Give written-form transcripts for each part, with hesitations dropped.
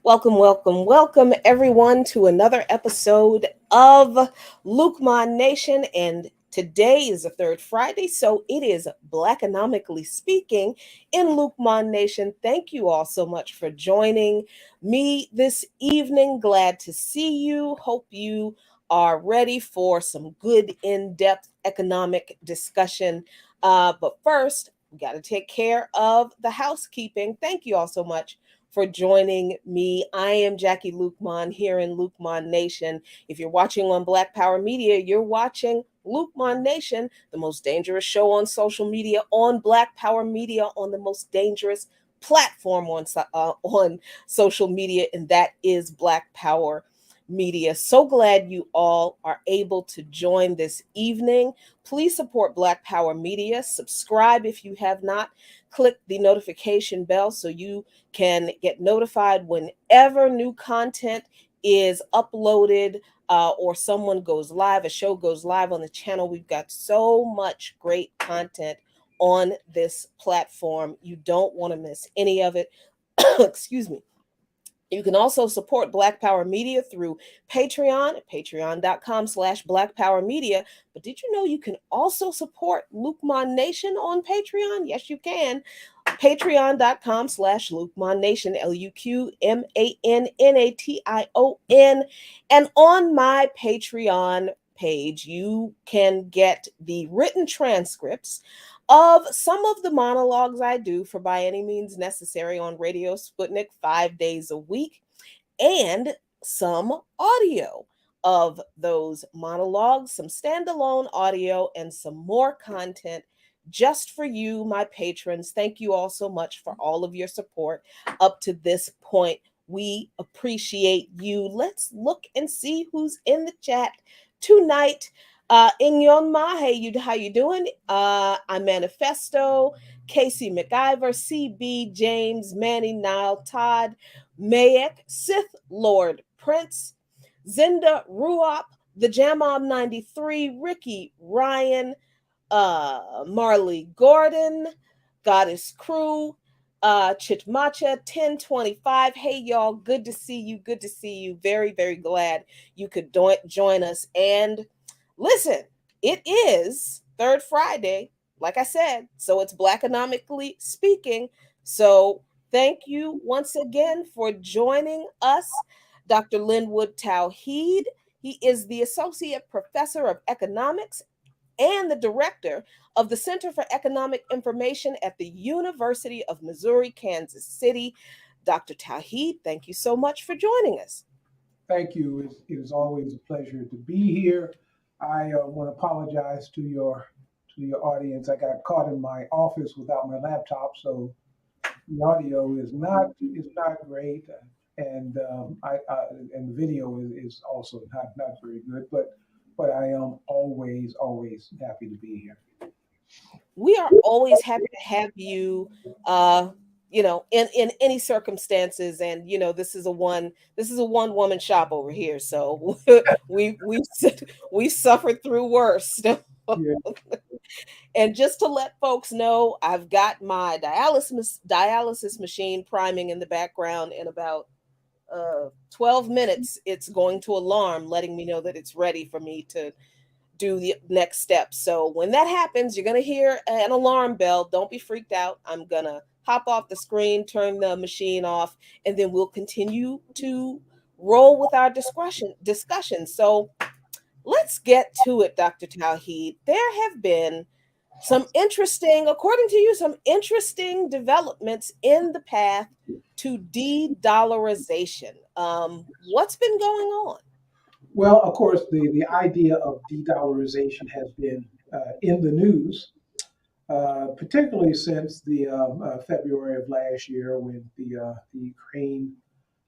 Welcome, welcome, welcome, everyone, to another episode of Lukman Nation. And today is the third Friday, so it is Blackonomically Speaking in Lukman Nation. Thank you all so much for joining me this evening. Glad to see you. Hope you are ready for some good in depth economic discussion. But first, we got to take care of the housekeeping. Thank you all so much for joining me. I am Jackie Lukman here in Lukman Nation. If you're watching on Black Power Media, you're watching Lukman Nation, the most dangerous show on social media, on Black Power Media, on the most dangerous platform on social media, and that is Black Power Media. So glad you all are able to join this evening. Please support Black Power Media. Subscribe if you have not. Click the notification bell so you can get notified whenever new content is uploaded or someone goes live, a show goes live on the channel. We've got so much great content on this platform. You don't want to miss any of it. Excuse me. You can also support Black Power Media through Patreon at patreon.com/Black Power Media. But did you know you can also support Lukman Nation on Patreon? Yes, you can. Patreon.com/Lukman Nation, LUKMANNATION. And on my Patreon page, you can get the written transcripts of some of the monologues I do for By Any Means Necessary on Radio Sputnik 5 days a week, and some audio of those monologues, some standalone audio, and some more content just for you, my patrons. Thank you all so much for all of your support up to this point. We appreciate you. Let's look and see who's in the chat tonight. Ingyon Ma, hey, how you doing? I'm Manifesto, Casey McIver, CB, James, Manny, Nile, Todd, Mayek, Sith Lord, Prince, Zinda, Ruop, the Jamom 93, Ricky, Ryan, Marley Gordon, Goddess Crew, Chitmacha 1025. Hey y'all, good to see you. Good to see you. Very, very glad you could join us. And listen, it is third Friday, like I said, so it's Blackonomically Speaking. So thank you once again for joining us, Dr. Lynnwood Talheed. He is the Associate Professor of Economics and the Director of the Center for Economic Information at the University of Missouri, Kansas City. Dr. Talheed, thank you so much for joining us. Thank you. It is always a pleasure to be here. I want to apologize to your audience. I got caught in my office without my laptop, so the audio is not great, and and the video is also not very good. But I am always happy to be here. We are always happy to have you. In any circumstances, and this is a one woman shop over here, so we suffered through worse. Yeah. And just to let folks know, I've got my dialysis machine priming in the background. In about 12 minutes, it's going to alarm, letting me know that it's ready for me to do the next step. So when that happens, you're going to hear an alarm bell. Don't be freaked out. I'm going to hop off the screen, turn the machine off, and then we'll continue to roll with our discussion. So let's get to it, Dr. Talheed. There have been according to you, some interesting developments in the path to de-dollarization. What's been going on? Well, of course, the idea of de-dollarization has been in the news, particularly since the February of last year when the Ukraine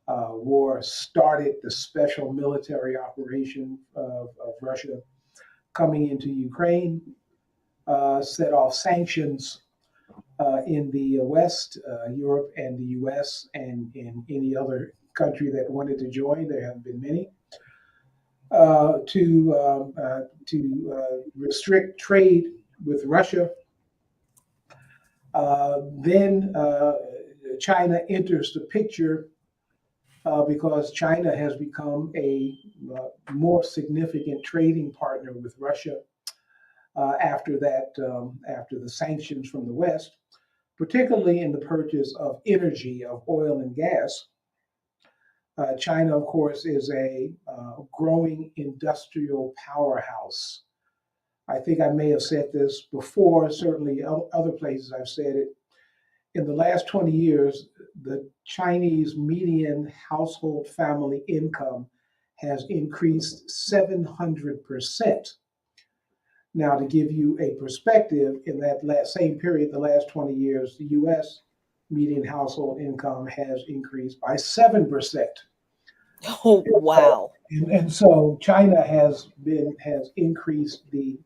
war started, the special military operation of Russia coming into Ukraine, set off sanctions in the West, Europe and the US, and in any other country that wanted to join. There have been many. To restrict trade with Russia. Then China enters the picture because China has become a more significant trading partner with Russia after the sanctions from the West, particularly in the purchase of energy, of oil and gas. China, of course, is a growing industrial powerhouse. I think I may have said this before, certainly other places I've said it. In the last 20 years, the Chinese median household family income has increased 700%. Now, to give you a perspective, in that same period, the last 20 years, the US median household income has increased by 7%. Oh, wow. And so China has increased the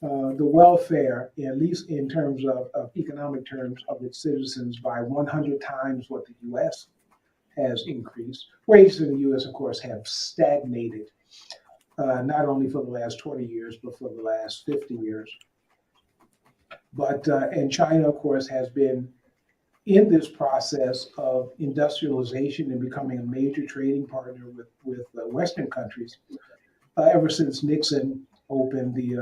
welfare, at least in terms of economic terms, of its citizens by 100 times what the U.S. has increased. Wages in the U.S., of course, have stagnated, not only for the last 20 years, but for the last 50 years. But and China, of course, has been in this process of industrialization and becoming a major trading partner with Western countries ever since Nixon opened the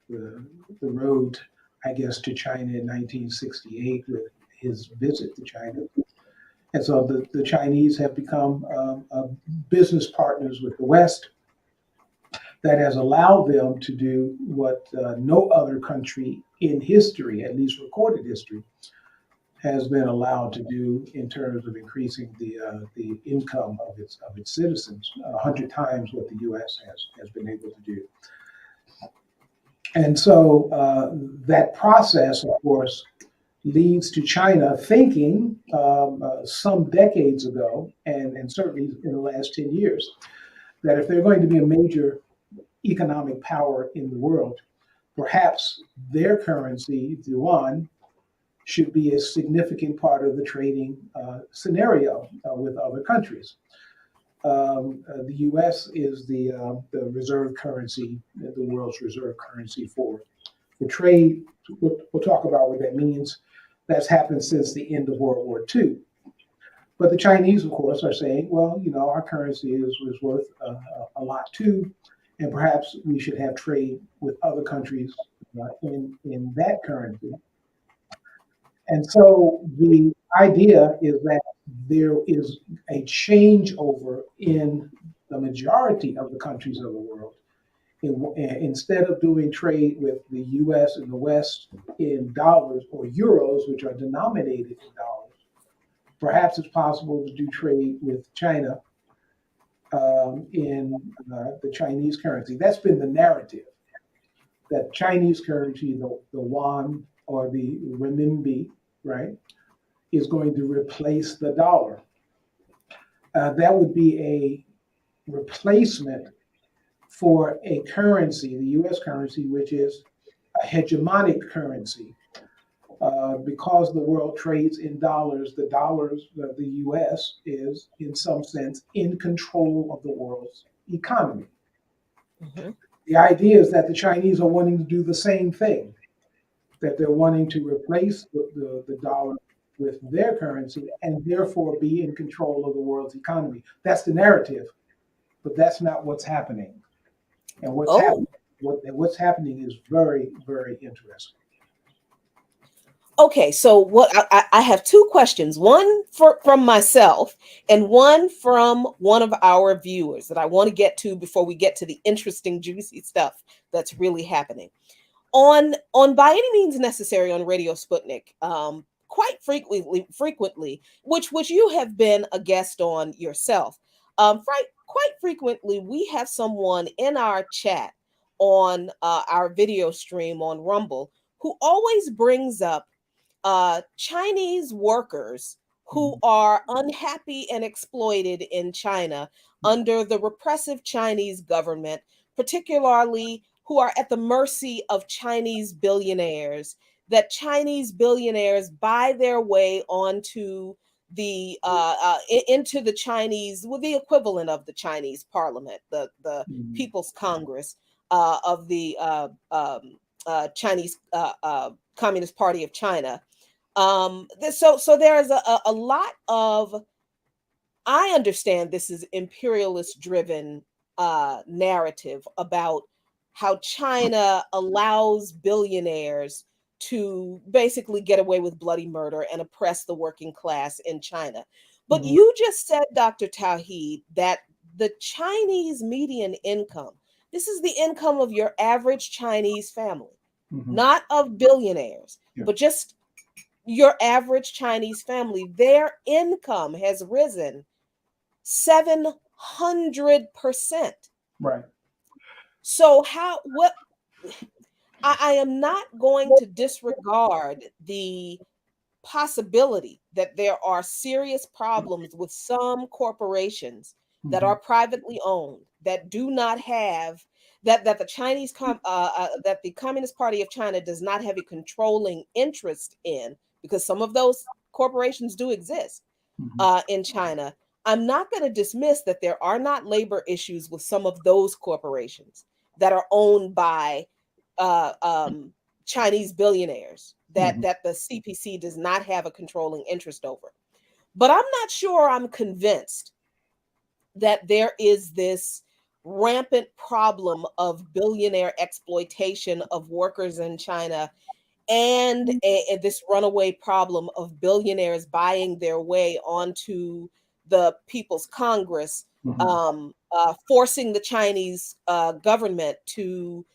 the road, I guess, to China in 1968 with his visit to China. And so the Chinese have become business partners with the West that has allowed them to do what no other country in history, at least recorded history, has been allowed to do in terms of increasing the income of its citizens, 100 times what the U.S. has been able to do. And so that process, of course, leads to China thinking some decades ago, and certainly in the last 10 years, that if they're going to be a major economic power in the world, perhaps their currency, the yuan, should be a significant part of the trading scenario with other countries. The U.S. is the reserve currency, the world's reserve currency for trade. We'll talk about what that means. That's happened since the end of World War II. But the Chinese, of course, are saying, well, our currency is worth a lot too, and perhaps we should have trade with other countries in that currency. And so the idea is that there is a changeover in the majority of the countries of the world. Instead of doing trade with the US and the West in dollars or euros, which are denominated in dollars, perhaps it's possible to do trade with China in the Chinese currency. That's been the narrative, that Chinese currency, the yuan or the renminbi, right, is going to replace the dollar. That would be a replacement for a currency, the US currency, which is a hegemonic currency. Because the world trades in dollars, the US is, in some sense, in control of the world's economy. Mm-hmm. The idea is that the Chinese are wanting to do the same thing, that they're wanting to replace the dollar with their currency and therefore be in control of the world's economy. That's the narrative, but that's not what's happening. And what's happening is very, very interesting. Okay, so what I have two questions, one from myself and one from one of our viewers that I want to get to before we get to the interesting, juicy stuff that's really happening. On By Any Means Necessary on Radio Sputnik, quite frequently, which you have been a guest on yourself, quite frequently we have someone in our chat on our video stream on Rumble who always brings up Chinese workers who are unhappy and exploited in China under the repressive Chinese government, particularly who are at the mercy of Chinese billionaires, that Chinese billionaires buy their way onto into the Chinese, with the equivalent of the Chinese parliament, the People's Congress of the Chinese Communist Party of China. So there is a lot of I understand this is imperialist driven narrative about how China allows billionaires to basically get away with bloody murder and oppress the working class in China. But Mhm, you just said, Dr. Tawheed, that the Chinese median income, this is the income of your average Chinese family, mhm. not of billionaires, Yeah, but just your average Chinese family. Their income has risen 700%. right. So what I am not going to disregard the possibility that there are serious problems with some corporations that Mhm, are privately owned that do not have that the that the Communist Party of China does not have a controlling interest in, because some of those corporations do exist mhm, in China. I'm not going to dismiss that there are not labor issues with some of those corporations that are owned by uh, um, Chinese billionaires that mhm. that the CPC does not have a controlling interest over. But I'm not sure I'm convinced that there is this rampant problem of billionaire exploitation of workers in China, and this runaway problem of billionaires buying their way onto the People's Congress, Mhm. forcing the Chinese government to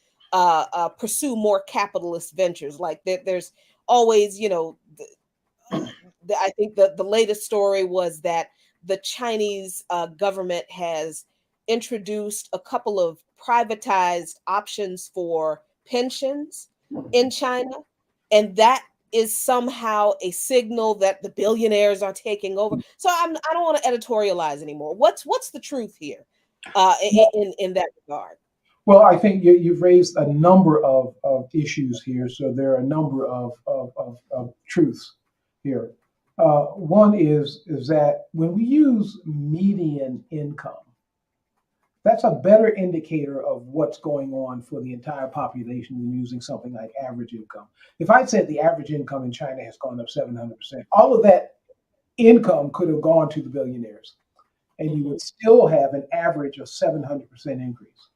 pursue more capitalist ventures. Like there's always, I think the latest story was that the Chinese government has introduced a couple of privatized options for pensions in China, and that is somehow a signal that the billionaires are taking over. So I don't want to editorialize anymore. What's the truth here, in that regard? Well, I think you've raised a number of issues here. So there are a number of truths here. One is that when we use median income, that's a better indicator of what's going on for the entire population than using something like average income. If I said the average income in China has gone up 700%, all of that income could have gone to the billionaires, and you Hmm. would still have an average of 700% increase.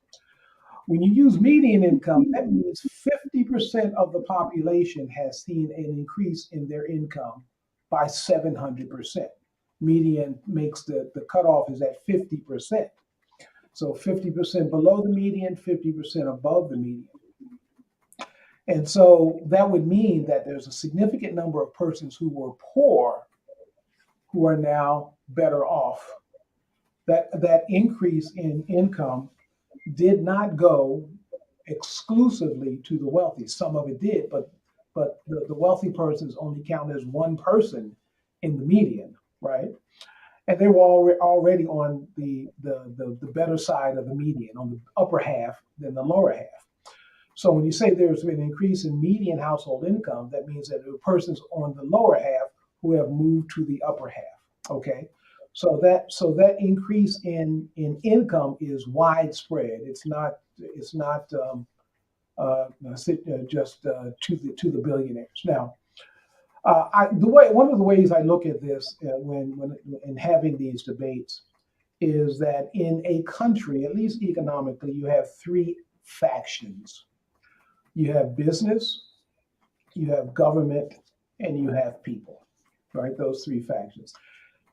When you use median income, that means 50% of the population has seen an increase in their income by 700%. Median makes the cutoff is at 50%. So 50% below the median, 50% above the median. And so that would mean that there's a significant number of persons who were poor who are now better off. That increase in income did not go exclusively to the wealthy. Some of it did, but the wealthy persons only count as one person in the median, right? And they were already on the better side of the median, on the upper half than the lower half. So when you say there's been an increase in median household income, that means that there are persons on the lower half who have moved to the upper half. Okay, so that increase in income is widespread. It's not just to the billionaires. Now, one of the ways I look at this when in having these debates is that in a country, at least economically, you have three factions. You have business, you have government, and you have people, right? Those three factions.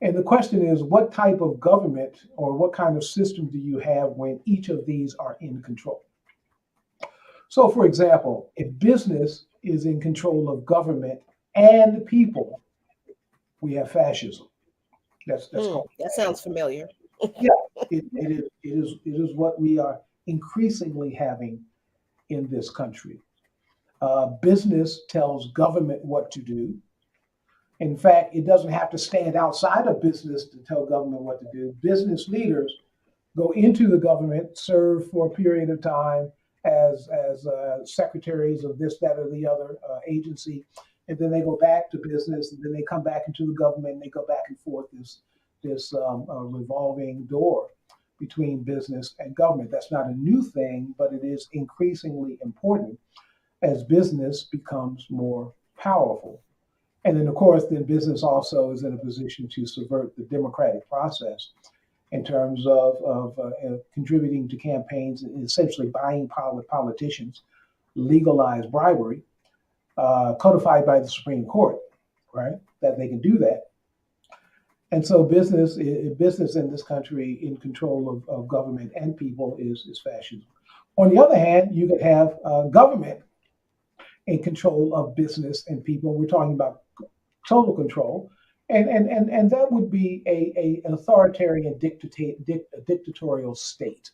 And the question is, what type of government or what kind of system do you have when each of these are in control? So, for example, if business is in control of government and people, we have fascism. That's called That fascism. sounds familiar. Yeah, it is what we are increasingly having in this country. Business tells government what to do. In fact, it doesn't have to stand outside of business to tell government what to do. Business leaders go into the government, serve for a period of time as secretaries of this, that, or the other agency, and then they go back to business, and then they come back into the government, and they go back and forth this revolving door between business and government. That's not a new thing, but it is increasingly important as business becomes more powerful. And then, of course, then business also is in a position to subvert the democratic process in terms of contributing to campaigns and essentially buying power with politicians, legalized bribery, codified by the Supreme Court, right? That they can do that. And so business in this country in control of government and people is fascism. On the other hand, you could have government in control of business and people. We're talking about total control. And that would be an authoritarian dictatorial state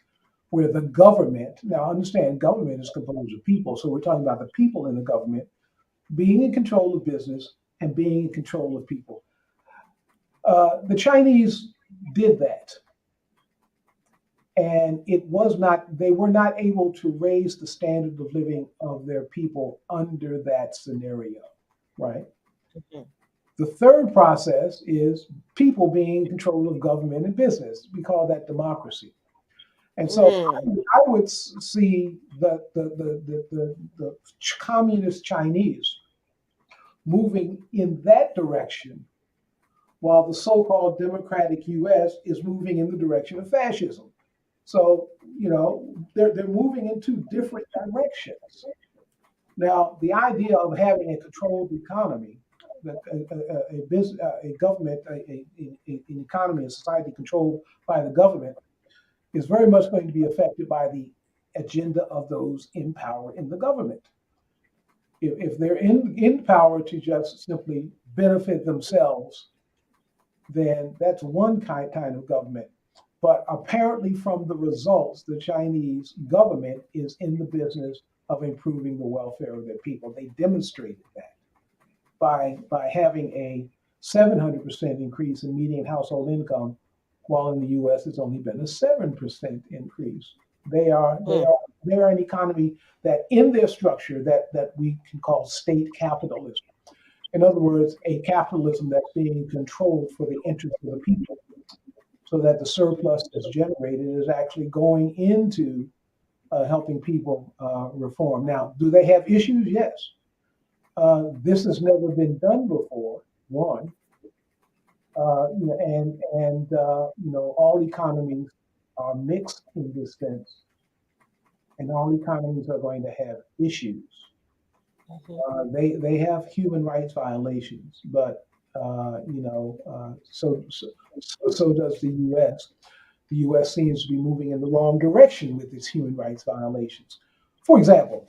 where the government, now understand, government is composed of people. So we're talking about the people in the government being in control of business and being in control of people. The Chinese did that, and they were not able to raise the standard of living of their people under that scenario, right? Mhm. The third process is people being in control of government and business. We call that democracy. And so Mm. I would see the communist Chinese moving in that direction, while the so-called democratic U.S. is moving in the direction of fascism. So, they're moving in two different directions. Now, the idea of having a controlled economy, a government, an economy, a society controlled by the government, is very much going to be affected by the agenda of those in power in the government. If they're in power to just simply benefit themselves, then that's one kind of government. But apparently, from the results, the Chinese government is in the business of improving the welfare of their people. They demonstrated that by having a 700% increase in median household income, while in the U.S. it's only been a 7% increase. They are they Mm. are they are an economy that, in their structure, that we can call state capitalism. In other words, a capitalism that's being controlled for the interest of the people, so that the surplus that's generated is actually going into helping people reform. Now, do they have issues? Yes. This has never been done before. One, all economies are mixed in this sense, and all economies are going to have issues. Mhm. They have human rights violations, but so does the U.S. The U.S. seems to be moving in the wrong direction with its human rights violations. For example,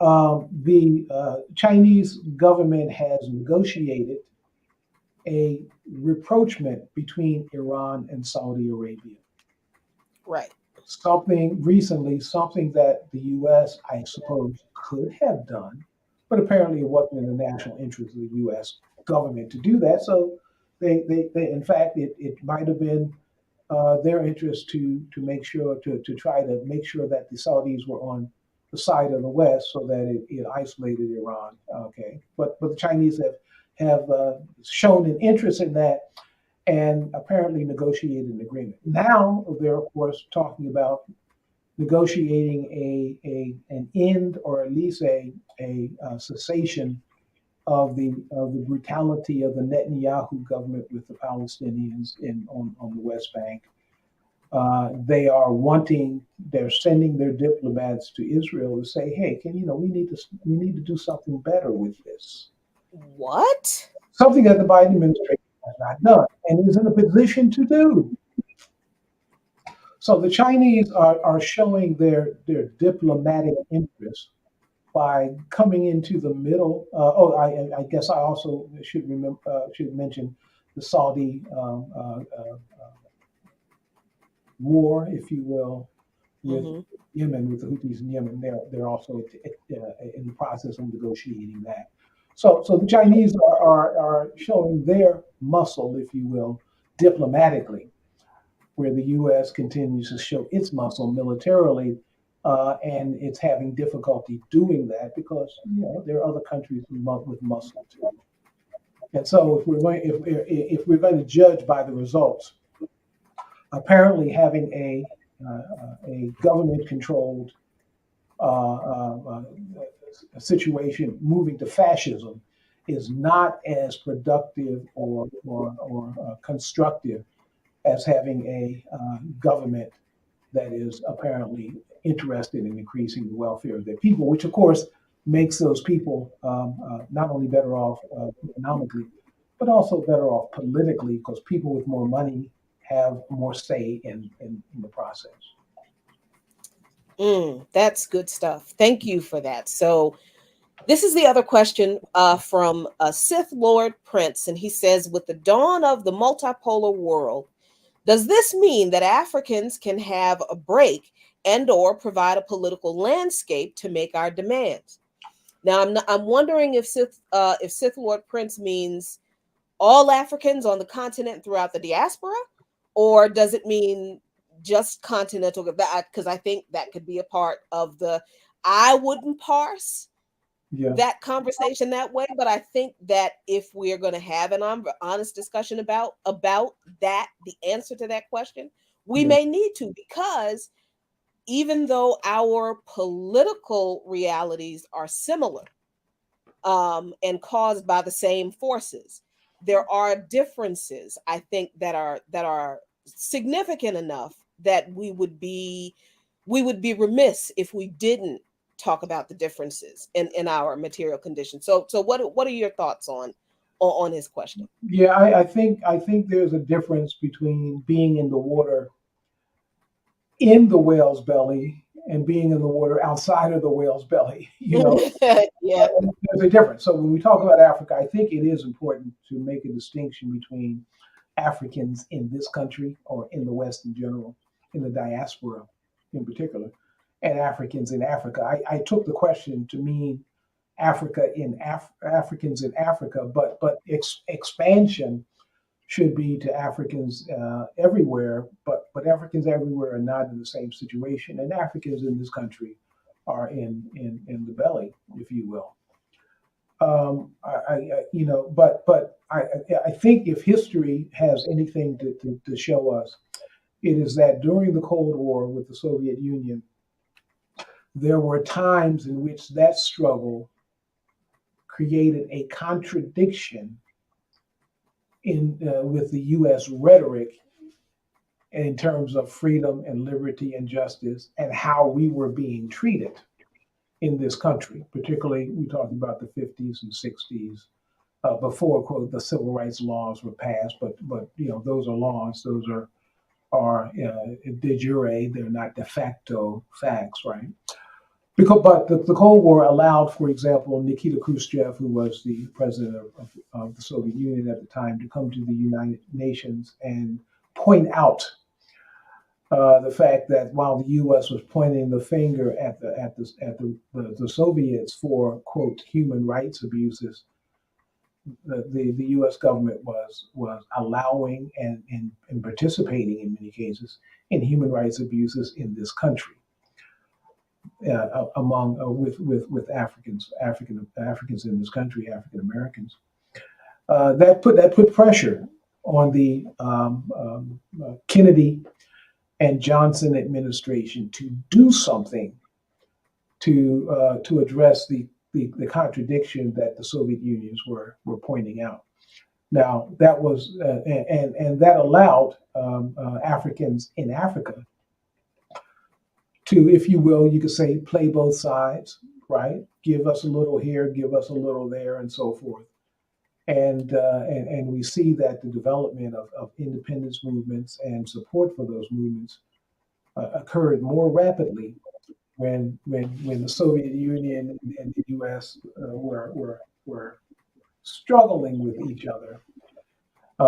the Chinese government has negotiated a rapprochement between Iran and Saudi Arabia. Right. Something that the U.S., I suppose, could have done, but apparently it wasn't in the national interest of the U.S. government to do that. So in fact, it might have been their interest to make sure to try to make sure that the Saudis were on the side of the West, so that it isolated Iran. Okay, but the Chinese have shown an interest in that and apparently negotiated an agreement. Now they're of course talking about negotiating an end, or at least a cessation of the brutality of the Netanyahu government with the Palestinians on the West Bank. They're sending their diplomats to Israel to say, hey, we need to do something better with this. What? Something that the Biden administration has not done and is in a position to do. So the Chinese are showing their diplomatic interest by coming into the middle. I guess I also should mention the Saudi war, if you will, with Hmm. Yemen, with the Houthis in Yemen. They're also in the process of negotiating that. So the Chinese are showing their muscle, if you will, diplomatically, where the U.S. continues to show its muscle militarily, and it's having difficulty doing that because there are other countries with muscle too. And so if we're going to judge by the results, apparently having a government controlled uh, uh, situation moving to fascism is not as productive or constructive as having a government that is apparently interested in increasing the welfare of their people, which of course makes those people not only better off economically, but also better off politically because people with more money have more say in the process. That's good stuff. Thank you for that. So, this is the other question from Sith Lord Prince, and he says, with the dawn of the multipolar world, does this mean that Africans can have a break and or provide a political landscape to make our demands? Now, I'm wondering if Sith Lord Prince means all Africans on the continent throughout the diaspora, or does it mean just continental? Because I think that could be a part of the. I wouldn't parse Yeah, that conversation that way, but I think that if we're going to have an honest discussion about that, the answer to that question, we yeah, may need to, because even though our political realities are similar, and caused by the same forces, there are differences, I think, that are significant enough that we would be remiss if we didn't talk about the differences in our material conditions. So what are your thoughts on his question? yeah. I think there's a difference between being in the water in the whale's belly and being in the water outside of the whale's belly. Yeah. There's a difference. So when we talk about Africa, I think it is important to make a distinction between Africans in this country or in the West in general, in the diaspora in particular, and Africans in Africa. I took the question to mean Africans in Africa, but expansion should be to Africans everywhere, but Africans everywhere are not in the same situation, and Africans in this country are in the belly, if you will. But I think if history has anything to show us, it is that during the Cold War with the Soviet Union, there were times in which that struggle created a contradiction in with the U.S. rhetoric in terms of freedom and liberty and justice and how we were being treated in this country. Particularly, we talked about the 50s and 60s before quote the civil rights laws were passed. But those are laws. Those are de jure. They're not de facto facts, right? But the Cold War allowed, for example, Nikita Khrushchev, who was the president of the Soviet Union at the time, to come to the United Nations and point out the fact that while the U.S. was pointing the finger at the Soviets for quote human rights abuses, the U.S. government was allowing and participating in many cases in human rights abuses in this country among with Africans in this country, African Americans. That put pressure on the Kennedy and Johnson administration to do something to address the contradiction that the Soviet unions were pointing out. Now that was and that allowed Africans in Africa to, if you will, you could say, play both sides, right? Give us a little here, give us a little there, and so forth. And we see that the development of independence movements and support for those movements occurred more rapidly when the Soviet Union and the U.S. Were struggling with each other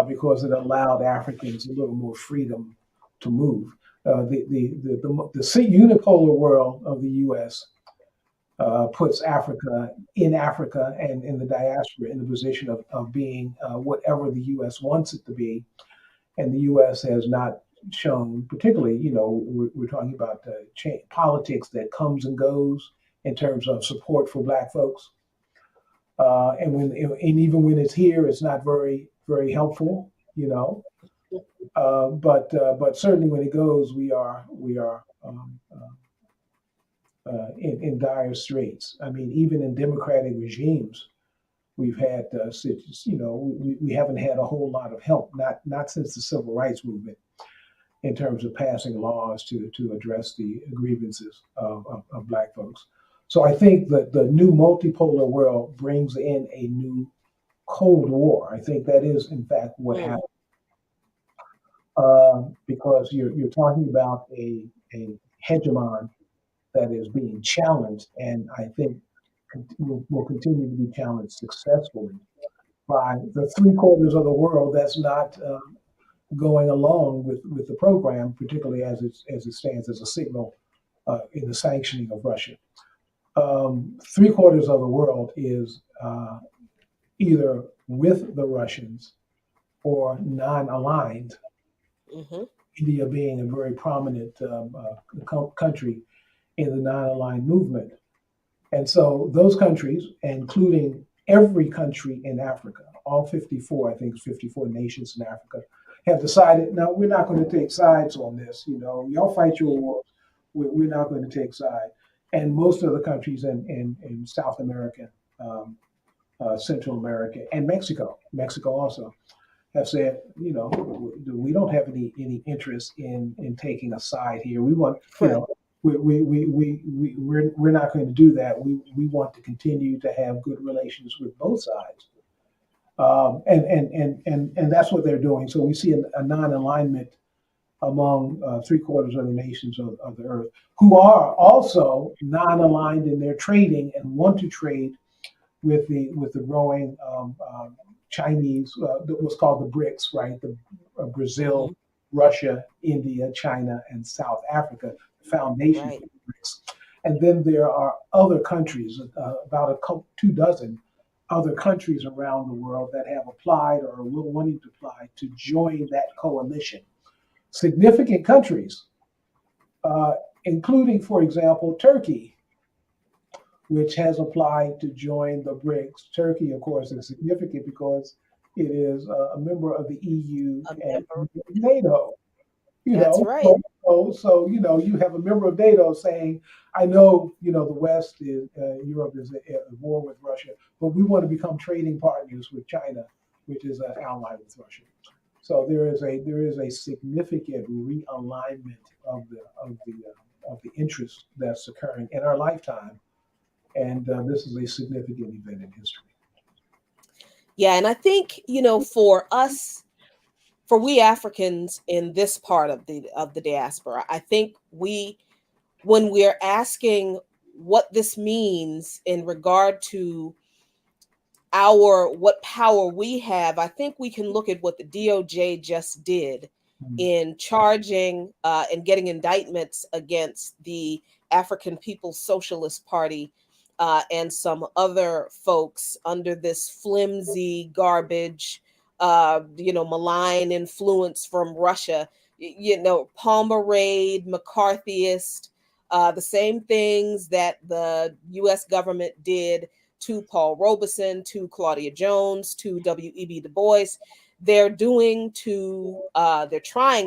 because it allowed Africans a little more freedom to move. The unipolar world of the U.S. Puts Africa and in the diaspora in the position of being whatever the U.S. wants it to be, and the U.S. has not shown, particularly, we're talking about politics that comes and goes in terms of support for Black folks, and even when it's here, it's not very very helpful, but certainly when it goes, we are in dire straits. I mean, even in democratic regimes, We've had, we haven't had a whole lot of help, not since the civil rights movement, in terms of passing laws to address the grievances of Black folks. So I think that the new multipolar world brings in a new Cold War. I think that is, in fact, what Mm, happened. Because you're talking about a hegemon that is being challenged, and I think will continue to be challenged successfully by the three quarters of the world that's not going along with the program, particularly as it stands as a signal in the sanctioning of Russia. Three quarters of the world is either with the Russians or non-aligned. hmm India being a very prominent country in the non-aligned movement. And so those countries, including every country in Africa, all 54, I think it's 54 nations in Africa, have decided, no, we're not going to take sides on this. Y'all fight your wars. We're not going to take sides. And most of the countries in South America, Central America, and Mexico also, have said, we don't have any interest in taking a side here. We want, right. we're not going to do that. We want to continue to have good relations with both sides, and that's what they're doing. So we see a non-alignment among three quarters of the nations of the earth, who are also non-aligned in their trading and want to trade with the growing Chinese, what's called the BRICS, right? The Brazil, hmm Russia, India, China, and South Africa, the foundation Right. for the BRICS. And then there are other countries, about two dozen other countries around the world that have applied or are wanting to apply to join that coalition. Significant countries, uh, including, for example, Turkey, which has applied to join the BRICS. Turkey, of course, is significant because it is a member of the EU A and member. NATO. You That's know, right. so you have a member of NATO saying, "I know, the West is Europe is at war with Russia, but we want to become trading partners with China, which is an ally with Russia." So there is a significant realignment of the interest that's occurring in our lifetime, and this is a significant event in history. Yeah, and I think, for us, for we Africans in this part of the diaspora, I think when we're asking what this means in regard to our what power we have, I think we can look at what the DOJ just did Mm, in charging and getting indictments against the African People's Socialist Party and some other folks under this flimsy garbage, malign influence from Russia. Palmer Raid, McCarthyist, the same things that the U.S. government did to Paul Robeson, to Claudia Jones, to W.E.B. Du Bois. They're trying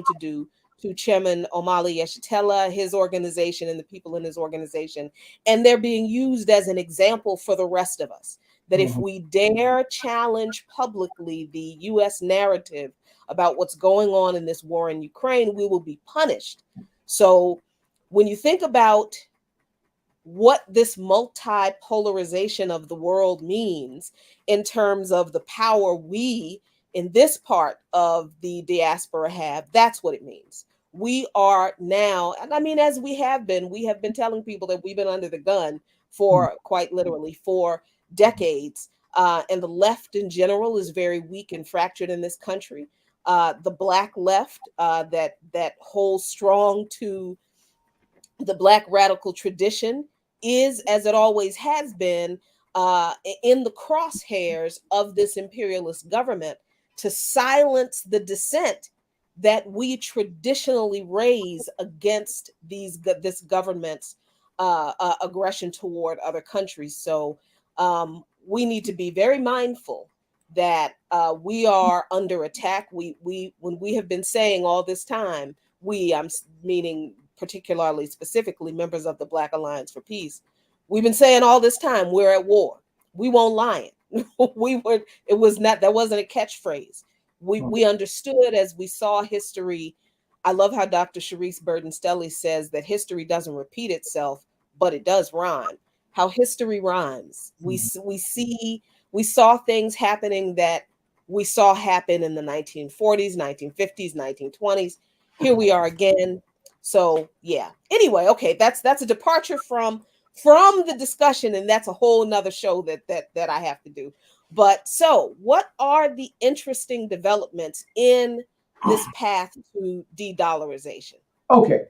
to do to Chairman Omali Yeshitela, his organization, and the people in his organization. And they're being used as an example for the rest of us. That if mhm, we dare challenge publicly the U.S. narrative about what's going on in this war in Ukraine, we will be punished. So when you think about what this multi-polarization of the world means in terms of the power we in this part of the diaspora have, that's what it means. We are now, and I mean, as we have been telling people that we've been under the gun mm, for quite literally for decades. And the left in general is very weak and fractured in this country. The black left that holds strong to the black radical tradition is, as it always has been, in the crosshairs of this imperialist government to silence the dissent that we traditionally raise against this government's aggression toward other countries. So we need to be very mindful that we are under attack. We when we have been saying all this time, I'm meaning particularly specifically members of the Black Alliance for Peace, we've been saying all this time we're at war. We won't lie it. We were, it was not, that wasn't a catchphrase. We Okay. understood as we saw history. I love how Dr. Sharice Burton Stelly says that history doesn't repeat itself, but it does rhyme. How history rhymes. Mhm. We see, we saw things happening that we saw happen in the 1940s, 1950s, 1920s. Here we are again. So yeah. Anyway, okay, that's a departure from the discussion, and that's a whole nother show that I have to do. But so, what are the interesting developments in this path to de-dollarization? Okay.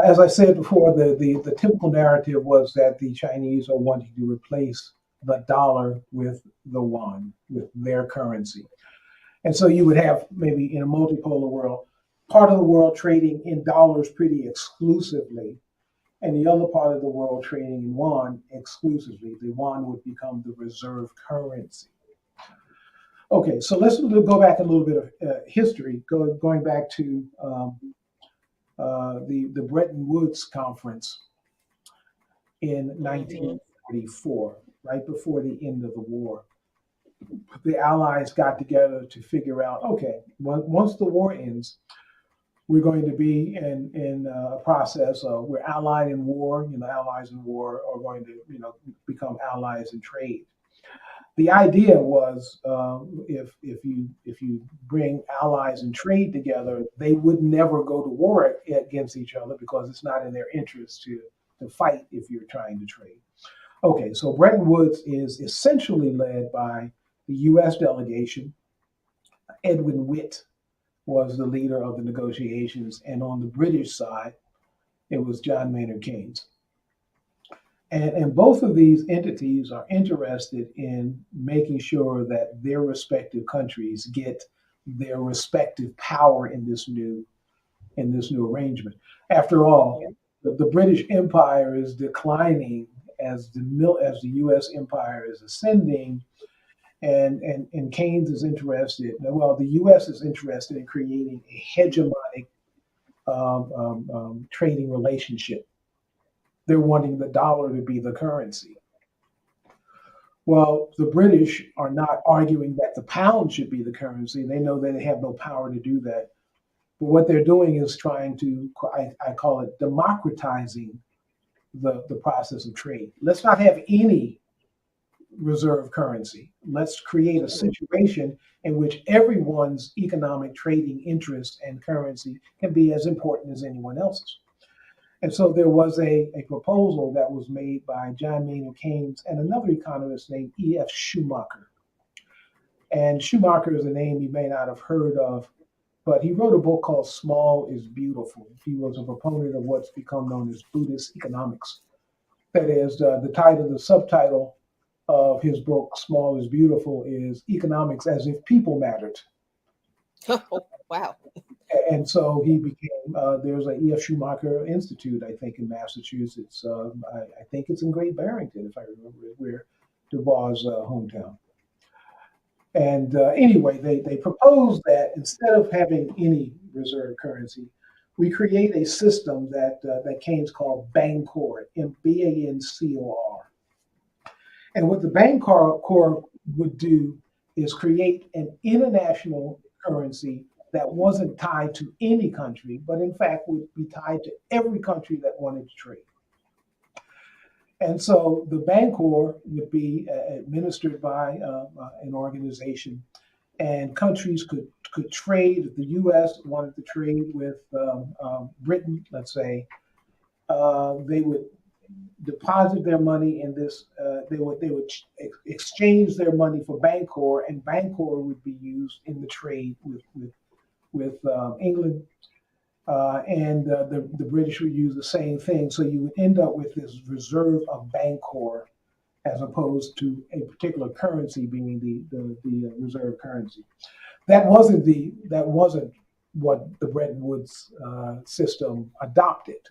As I said before, the typical narrative was that the Chinese are wanting to replace the dollar with the yuan, with their currency. And so you would have maybe in a multipolar world, part of the world trading in dollars pretty exclusively, and the other part of the world trading in yuan exclusively. The yuan would become the reserve currency. Okay, so let's go back a little bit of history, going back to the Bretton Woods conference in Mm-hmm. 1944, right before the end of the war. The Allies got together to figure out, okay, once the war ends, we're going to be in a process of we're allied in war. You know, allies in war are going to become allies in trade. The idea was if you bring allies in trade together, they would never go to war against each other because it's not in their interest to fight if you're trying to trade. Okay, so Bretton Woods is essentially led by the U.S. delegation. Edwin Witt was the leader of the negotiations, and on the British side, it was John Maynard Keynes. And both of these entities are interested in making sure that their respective countries get their respective power in this new arrangement. After all, the British Empire is declining as the U.S. empire is ascending, and Keynes is interested. Well, the U.S. is interested in creating a hegemonic trading relationship. They're wanting the dollar to be the currency. Well, the British are not arguing that the pound should be the currency. They know that they have no power to do that. But what they're doing is trying to, I call it democratizing the process of trade. Let's not have any reserve currency. Let's create a situation in which everyone's economic trading interest and currency can be as important as anyone else's. And so there was a proposal that was made by John Maynard Keynes and another economist named E.F. Schumacher. And Schumacher is a name you may not have heard of, but he wrote a book called Small is Beautiful. He was a proponent of what's become known as Buddhist economics. That is, the subtitle of his book, Small is Beautiful, is Economics as if People Mattered. Oh, wow. And so he became, there's a E.F. Schumacher Institute, I think, in Massachusetts. I think it's in Great Barrington, if I remember it, where Dubois' hometown. And anyway, they proposed that instead of having any reserve currency, we create a system that Keynes called Bancor, Bancor. And what the Bancor would do is create an international currency that wasn't tied to any country, but in fact would be tied to every country that wanted to trade. And so the Bancor would be administered by an organization, and countries could trade. If the U.S. wanted to trade with Britain, let's say, they would deposit their money in this. They would exchange their money for Bancor, and Bancor would be used in the trade with England, and the British would use the same thing. So you would end up with this reserve of Bancor as opposed to a particular currency being the reserve currency. That wasn't what the Bretton Woods system adopted.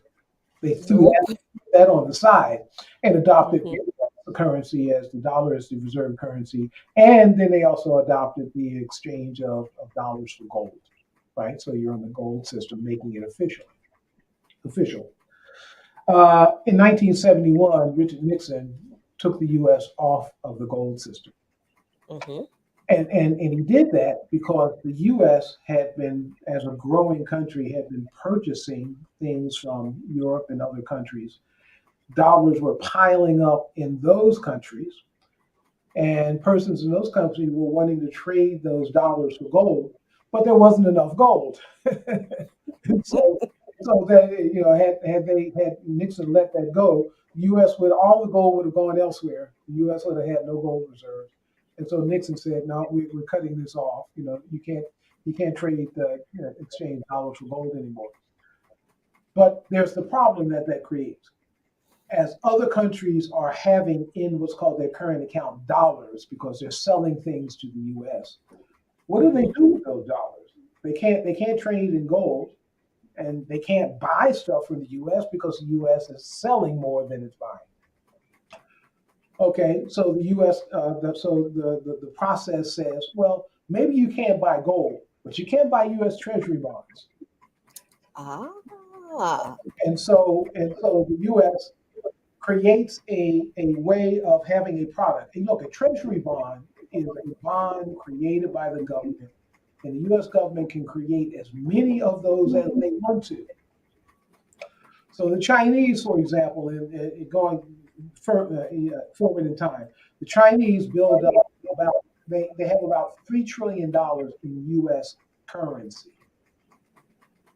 They threw Nope. that on the side and adopted Mm-hmm. the currency as the dollar as the reserve currency, and then they also adopted the exchange of dollars for gold. Right, so you're on the gold system, making it official. Official. In 1971, Richard Nixon took the U.S. off of the gold system. Mm-hmm. And he did that because the U.S. had been, as a growing country, had been purchasing things from Europe and other countries. Dollars were piling up in those countries, and persons in those countries were wanting to trade those dollars for gold, but there wasn't enough gold. And so that had Nixon let that go, the U.S. would all the gold would have gone elsewhere. The U.S. would have had no gold reserves, and so Nixon said, "No, we're cutting this off. You can't trade exchange dollars for gold anymore." But there's the problem that creates as other countries are having in what's called their current account dollars because they're selling things to the U.S. What do they Mm-hmm. do with those dollars? They can't trade in gold, and they can't buy stuff from the U.S. because the U.S. is selling more than it's buying. Okay, so the U.S. The process says, well, maybe you can't buy gold, but you can buy U.S. Treasury bonds, Ah. and so the U.S. creates a way of having a product. And look, a treasury bond is a bond created by the government, and the U.S. government can create as many of those as they want to. So the Chinese, for example, going forward in time, the Chinese build up about they have about $3 trillion in U.S. currency,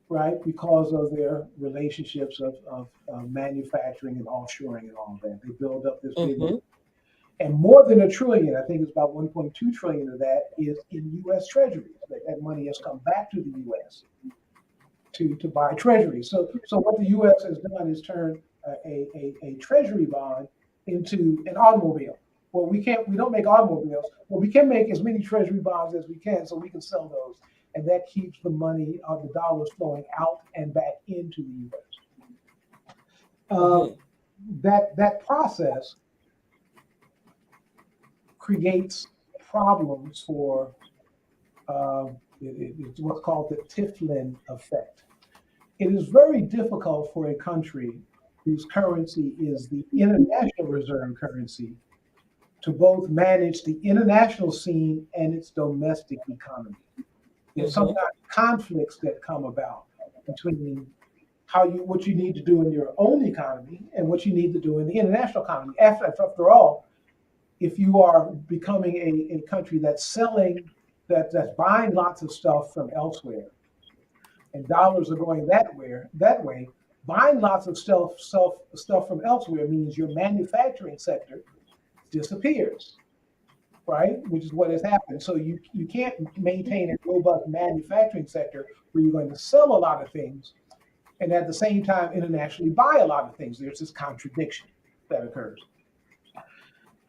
right? Because of their relationships of manufacturing and offshoring and all of that. They build up this big, Mm-hmm. and more than a trillion, I think it's about 1.2 trillion of that is in U.S. treasuries. That money has come back to the U.S. to buy treasuries. So what the U.S. has done is turn a treasury bond into an automobile. Well, we don't make automobiles. Well, we can make as many treasury bonds as we can, so we can sell those, and that keeps the money of the dollars flowing out and back into the U.S. Uh, Mm-hmm. that process creates problems for it's what's called the Tiffin Effect. It is very difficult for a country whose currency is the international reserve currency to both manage the international scene and its domestic economy. There's Mm-hmm. sometimes conflicts that come about between what you need to do in your own economy and what you need to do in the international economy. After all, if you are becoming a country that's selling that's buying lots of stuff from elsewhere and dollars are going that way, buying lots of stuff from elsewhere means your manufacturing sector disappears, right? Which is what has happened. So you can't maintain a robust manufacturing sector where you're going to sell a lot of things and at the same time internationally buy a lot of things. There's this contradiction that occurs.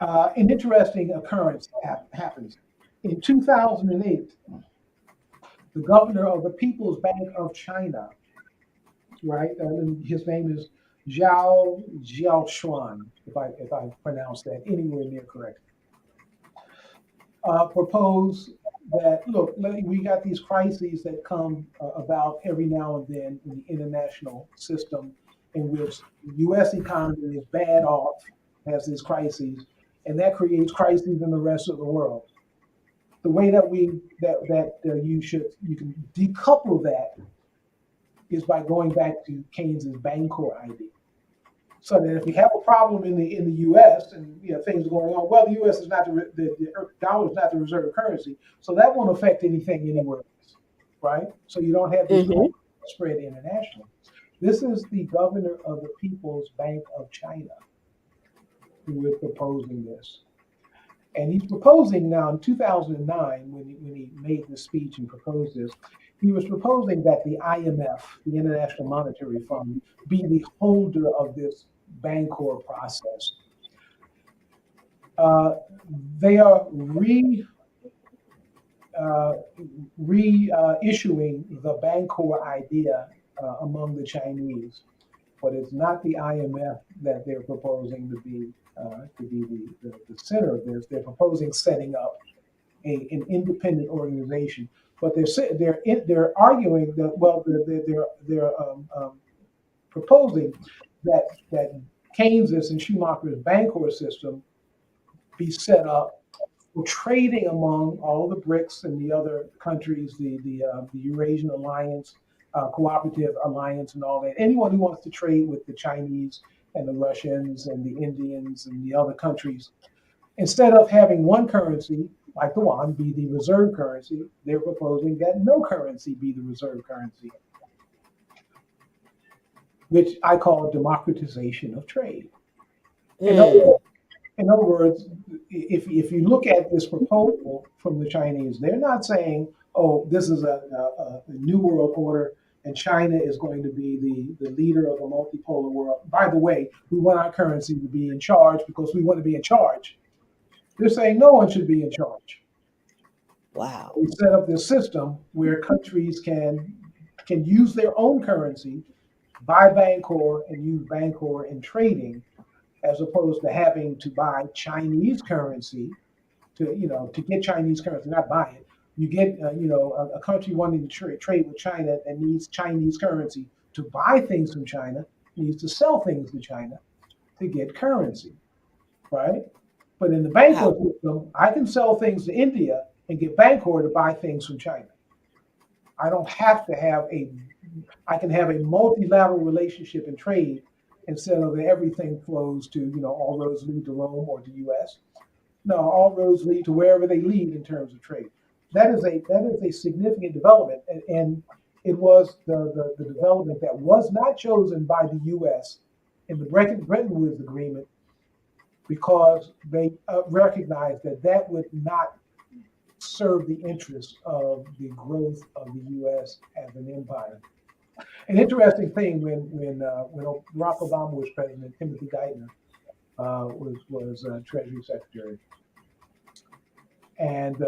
An interesting occurrence happens. In 2008, the governor of the People's Bank of China, right? His name is Zhao Jiaoshuan, if I pronounce that anywhere near correct, proposed that look, we got these crises that come about every now and then in the international system, in which the U.S. economy is bad off, has these crises, and that creates crises in the rest of the world. The way that you can decouple that is by going back to Keynes's Bancor idea. So that if you have a problem in the U.S. and things are going on, well, the U.S. is not the dollar is not the reserve currency, so that won't affect anything anywhere else, right? So you don't have these Mm-hmm. problems spread internationally. This is the governor of the People's Bank of China who is proposing this. And he's proposing now in 2009, when he made this speech and proposed this, he was proposing that the IMF, the International Monetary Fund, be the holder of this Bancor process. Uh, they are reissuing the Bancor idea among the Chinese, but it's not the IMF that they're proposing to be the center of this. They're proposing setting up an independent organization, but they're arguing that well they're proposing that Keynes's and Schumacher's Bancor system be set up trading among all the BRICS and the other countries, the Eurasian Alliance, Cooperative Alliance, and all that. Anyone who wants to trade with the Chinese and the Russians and the Indians and the other countries, instead of having one currency like the yuan be the reserve currency, they're proposing that no currency be the reserve currency, which I call democratization of trade. In other, Mm. in other words, if you look at this proposal from the Chinese, they're not saying, oh, this is a new world order and China is going to be the leader of the multipolar world. By the way, we want our currency to be in charge because we want to be in charge. They're saying no one should be in charge. Wow. We set up this system where countries can use their own currency, buy Bancor, and use Bancor in trading, as opposed to having to buy Chinese currency to get Chinese currency, not buy it. You get a country wanting to trade with China that needs Chinese currency to buy things from China, needs to sell things to China to get currency, right? But in the Wow. Bancor system, I can sell things to India and get Bancor to buy things from China. I don't have to have I can have a multilateral relationship in trade instead of everything flows to, all roads lead to Rome or to US. No, all roads lead to wherever they lead in terms of trade. That is a significant development, and it was the development that was not chosen by the U.S. in the Bretton Woods Agreement because they recognized that that would not serve the interests of the growth of the U.S. as an empire. An interesting thing when Barack Obama was president, Timothy Geithner was Treasury Secretary, and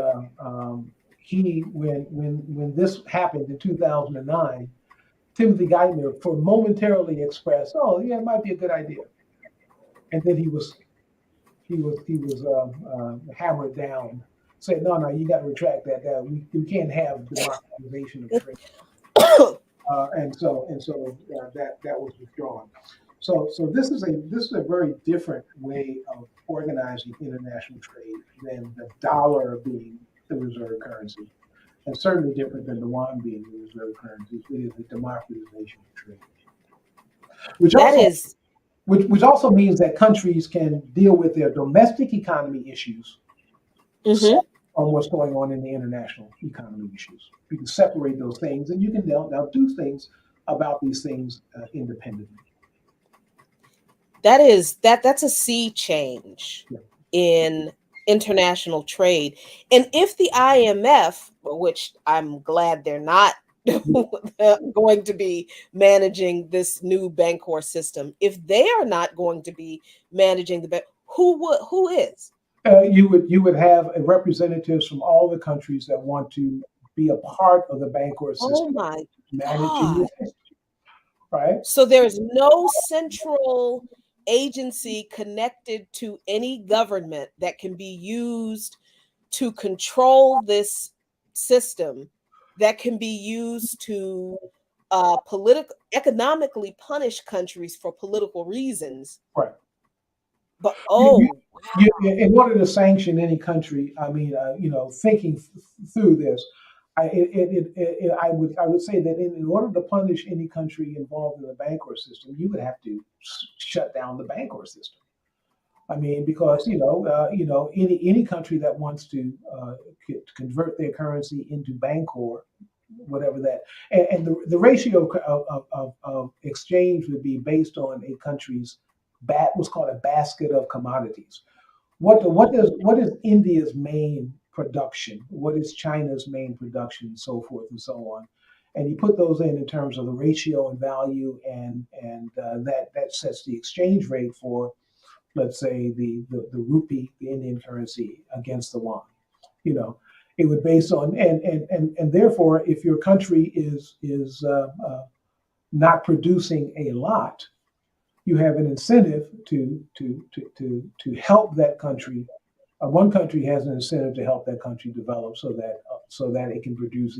he when this happened in 2009, Timothy Geithner for momentarily expressed, "Oh, yeah, it might be a good idea," and then he was hammered down, said, "No, no, you got to retract that. That we can't have democratization of trade," and so that was withdrawn. So this is a very different way of organizing international trade than the dollar being the reserve currency, and certainly different than the yuan being the reserve currency. It is a democratization of trade, which That also is. which also means that countries can deal with their domestic economy issues Hmm. separate from what's going on in the international economy issues. You can separate those things, and you can now do things about these things independently. That's a sea change Yeah. in international trade. And if the IMF, which I'm glad they're not going to be managing this new Bancor system, if they are not going to be managing the bank, who is? You would have representatives from all the countries that want to be a part of the Bancor Oh system, my managing God. the system, right? So there is no central agency connected to any government that can be used to control this system, that can be used to political economically punish countries for political reasons. Right. But You, oh in order to sanction any country, I mean, thinking through this, I would say that in order to punish any country involved in the Bancor system, you would have to shut down the Bancor system. I mean, because any country that wants to convert their currency into Bancor, whatever that, and the ratio of exchange would be based on a country's what's called a basket of commodities. What is India's main production? What is China's main production, and so forth and so on. And you put those in terms of the ratio and value, and that sets the exchange rate for, let's say, the rupee, the Indian currency, against the yuan. You know, it would base on, and therefore, if your country is not producing a lot, you have an incentive to help that country. One country has an incentive to help that country develop so that it can produce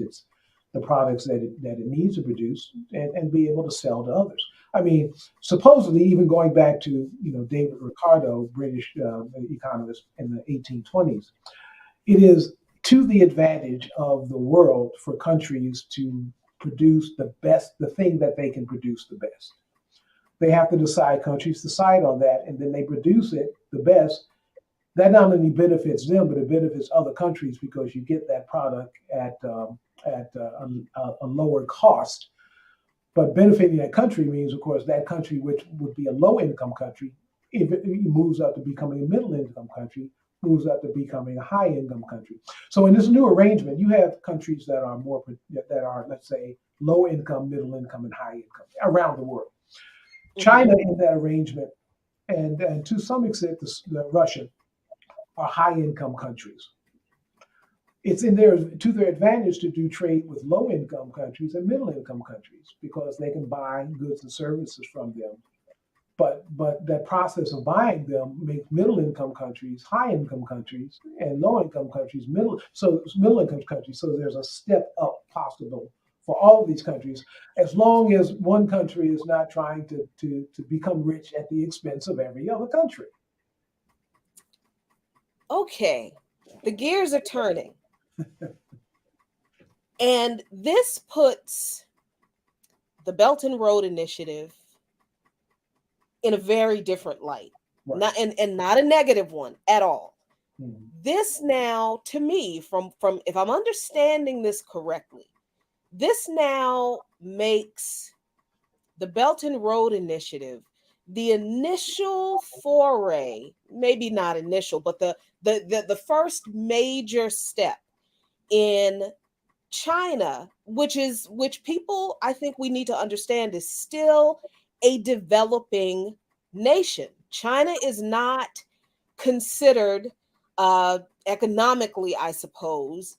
the products that it needs to produce, and be able to sell to others. I mean, supposedly, even going back to David Ricardo, British economist in the 1820s, it is to the advantage of the world for countries to produce the best, the thing that they can produce the best. They have to decide, countries decide on that, and then they produce it the best. That not only benefits them, but it benefits other countries because you get that product at a lower cost. But benefiting that country means, of course, that country, which would be a low income country, if it moves up to becoming a middle income country, moves up to becoming a high income country. So in this new arrangement, you have countries that are more, that are, let's say, low income, middle income, and high income around the world. Mm-hmm. China in that arrangement, and to some extent, Russia are high income countries. It's in their to their advantage to do trade with low income countries and middle income countries because they can buy goods and services from them. But that process of buying them makes middle income countries high income countries and low income countries middle income countries. So there's a step up possible for all of these countries, as long as one country is not trying to become rich at the expense of every other country. Okay, the gears are turning. And this puts the Belton Road Initiative in a very different light. Right. And not a negative one at all. Mhm. This now, to me, from if I'm understanding this correctly, this now makes the Belton Road Initiative the initial foray, maybe not initial, but the first major step in China, which people I think we need to understand is still a developing nation. China is not considered economically, I suppose,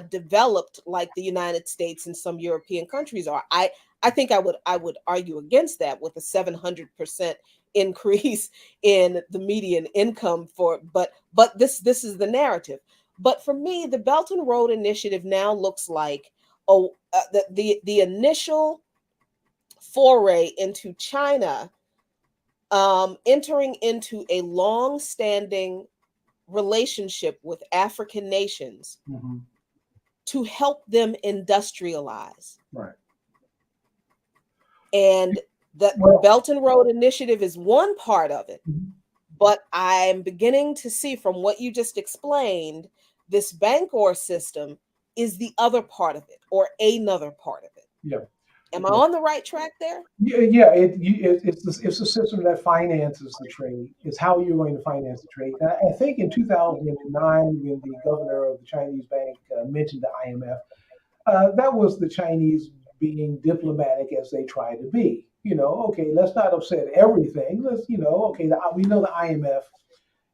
developed like the United States and some European countries are. I think I would argue against that with a 700% increase in the median income for but this is the narrative. But for me, the Belt and Road Initiative now looks like the initial foray into China, entering into a long-standing relationship with African nations Mhm. to help them industrialize. Right. And the Well, Belt and Road Initiative is one part of it. mhm. But I'm beginning to see from what you just explained, this Bancor system is the other part of it or another part of it. Yeah. Am I Yeah. on the right track there? Yeah, it's a system that finances the trade. It's how you're going to finance the trade. And I think in 2009, when the governor of the Chinese bank mentioned the IMF, that was the Chinese being diplomatic as they try to be. Okay, let's not upset everything. Okay, we know the IMF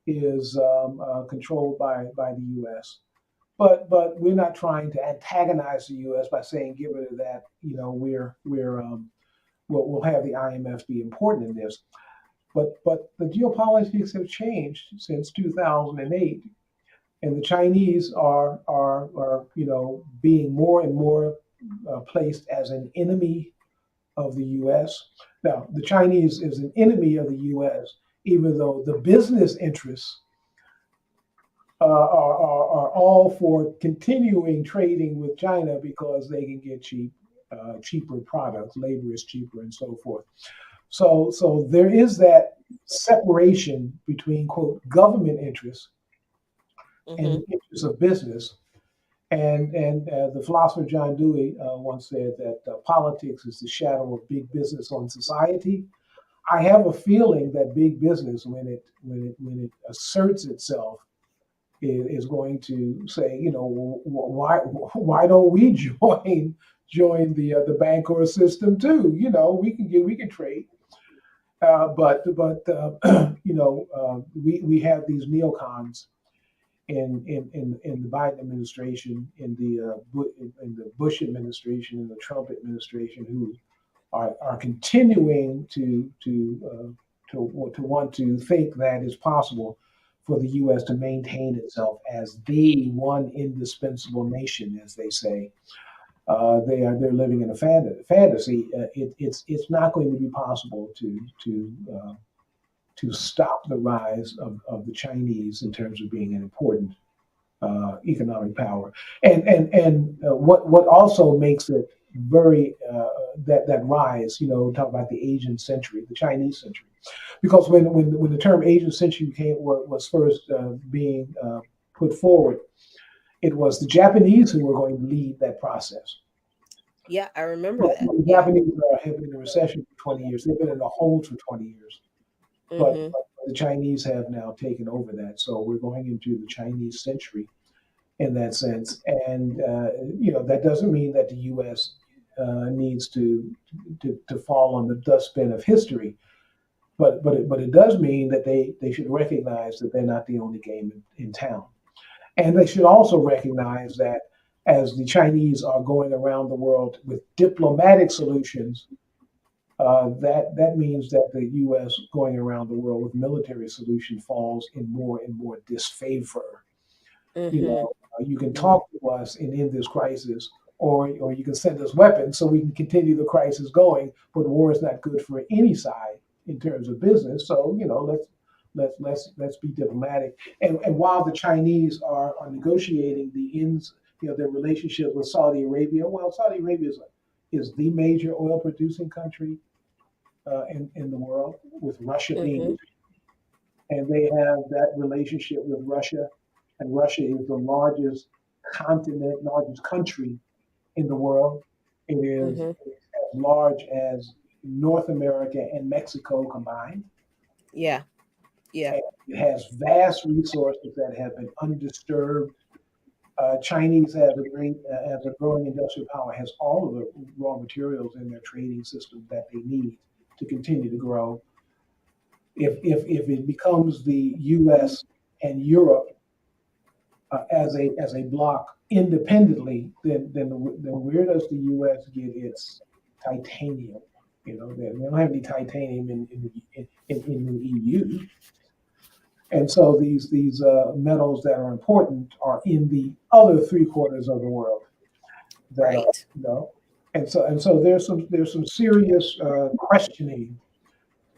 is controlled by the U.S. But we're not trying to antagonize the U.S. by saying get rid of that. We'll have the IMF be important in this. But the geopolitics have changed since 2008, and the Chinese are being more and more placed as an enemy of the U.S. Now, the Chinese is an enemy of the U.S., even though the business interests are all for continuing trading with China because they can get cheaper products, labor is cheaper, and so forth. So there is that separation between quote government interests and Mm-hmm. the interests of business. And the philosopher John Dewey once said that politics is the shadow of big business on society. I have a feeling that big business, when it asserts itself, is going to say, why don't we join the Bancor system too? We can trade, but we have these neocons in the Biden administration, in the Bush administration, in the Trump administration, who are continuing to want to think that it's possible for the U.S. to maintain itself as the one indispensable nation, as they say. They're living in a fantasy. It's not going to be possible to stop the rise of the Chinese in terms of being an important economic power. And what also makes it very that rise, talk about the Asian century, the Chinese century, because when the term Asian century was first being put forward, it was the Japanese who were going to lead that process. Yeah, I remember Well, that. the Yeah. Japanese have been in a recession for 20 years. They've been in a hole for 20 years. Mm-hmm. But the Chinese have now taken over that. So we're going into the Chinese century in that sense. And, that doesn't mean that the U.S. Needs to fall on the dustbin of history. But it does mean that they should recognize that they're not the only game in town. And they should also recognize that as the Chinese are going around the world with diplomatic solutions, that means that the U.S. going around the world with military solution falls in more and more disfavor. Mm-hmm. You can talk to us and end this crisis, or you can send us weapons so we can continue the crisis going. But war is not good for any side in terms of business. So let's be diplomatic. And while the Chinese are negotiating the ends, their relationship with Saudi Arabia. Well, Saudi Arabia is the major oil producing country in the world, with Russia being, Mm-hmm. and they have that relationship with Russia, and Russia is the largest continent, largest country in the world. It is Mm-hmm. as large as North America and Mexico combined. Yeah. Yeah. And it has vast resources that have been undisturbed. Chinese as a growing industrial power, has all of the raw materials in their trading system that they need to continue to grow. If it becomes the U.S. and Europe as a block independently, then where does the U.S. get its titanium? They don't have any titanium in the EU, and so these metals that are important are in the other three quarters of the world that are Right. and so there's some serious questioning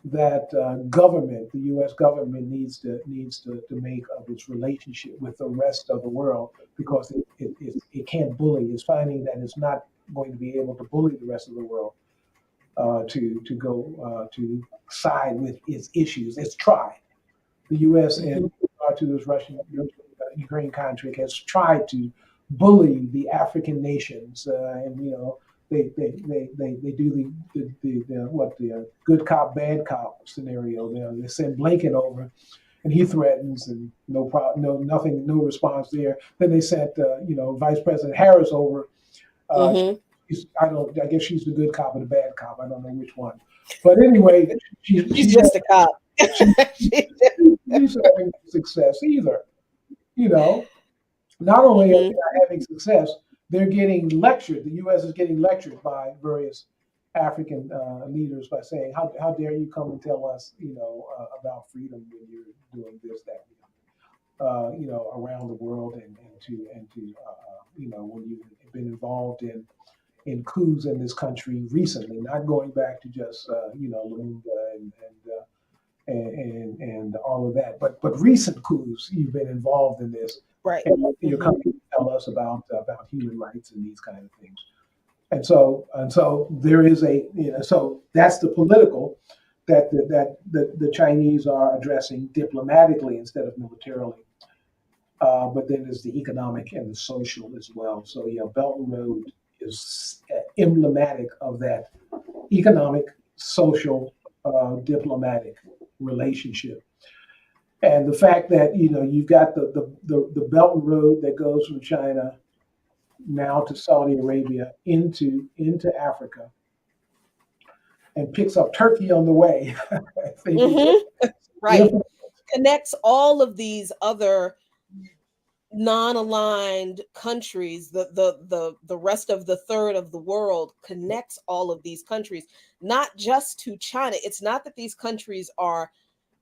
that the U.S. government needs to make of its relationship with the rest of the world, because it can't bully. It's finding that it's not going to be able to bully the rest of the world to go to side with its issues. It's tried. The U.S. Mm-hmm. in regard to this Russian Ukraine conflict has tried to bully the African nations, and they do the good cop bad cop scenario. They send Blinken over, and he threatens, and no problem, no nothing, no response there. Then they sent Vice President Harris over. Uh, Mm-hmm. I don't. I guess she's the good cop or the bad cop. I don't know which one. But anyway, She's she's just a cop. she, She- she's having success either. You know, not only are they Mhm. not having success, they're getting lectured. The U.S. is getting lectured by various African leaders by saying, "How dare you come and tell us, about freedom when you're doing this, that, around the world, and when you've been involved in coups in this country recently, not going back to just Lumumba and all of that. But recent coups, you've been involved in this, Right. and you're Mm-hmm. coming to tell us about human rights and these kind of things. And so there is so that's the political that the Chinese are addressing diplomatically instead of militarily. But then there's the economic and the social as well. So yeah, Belton Road is emblematic of that economic, social, diplomatic relationship. And the fact that you've got the Belt and Road that goes from China now to Saudi Arabia into Africa and picks up Turkey on the way. I think is Mm-hmm. Right. significant. Connects all of these other non-aligned countries, the rest of the third of the world, connects all of these countries, not just to China. It's not that these countries are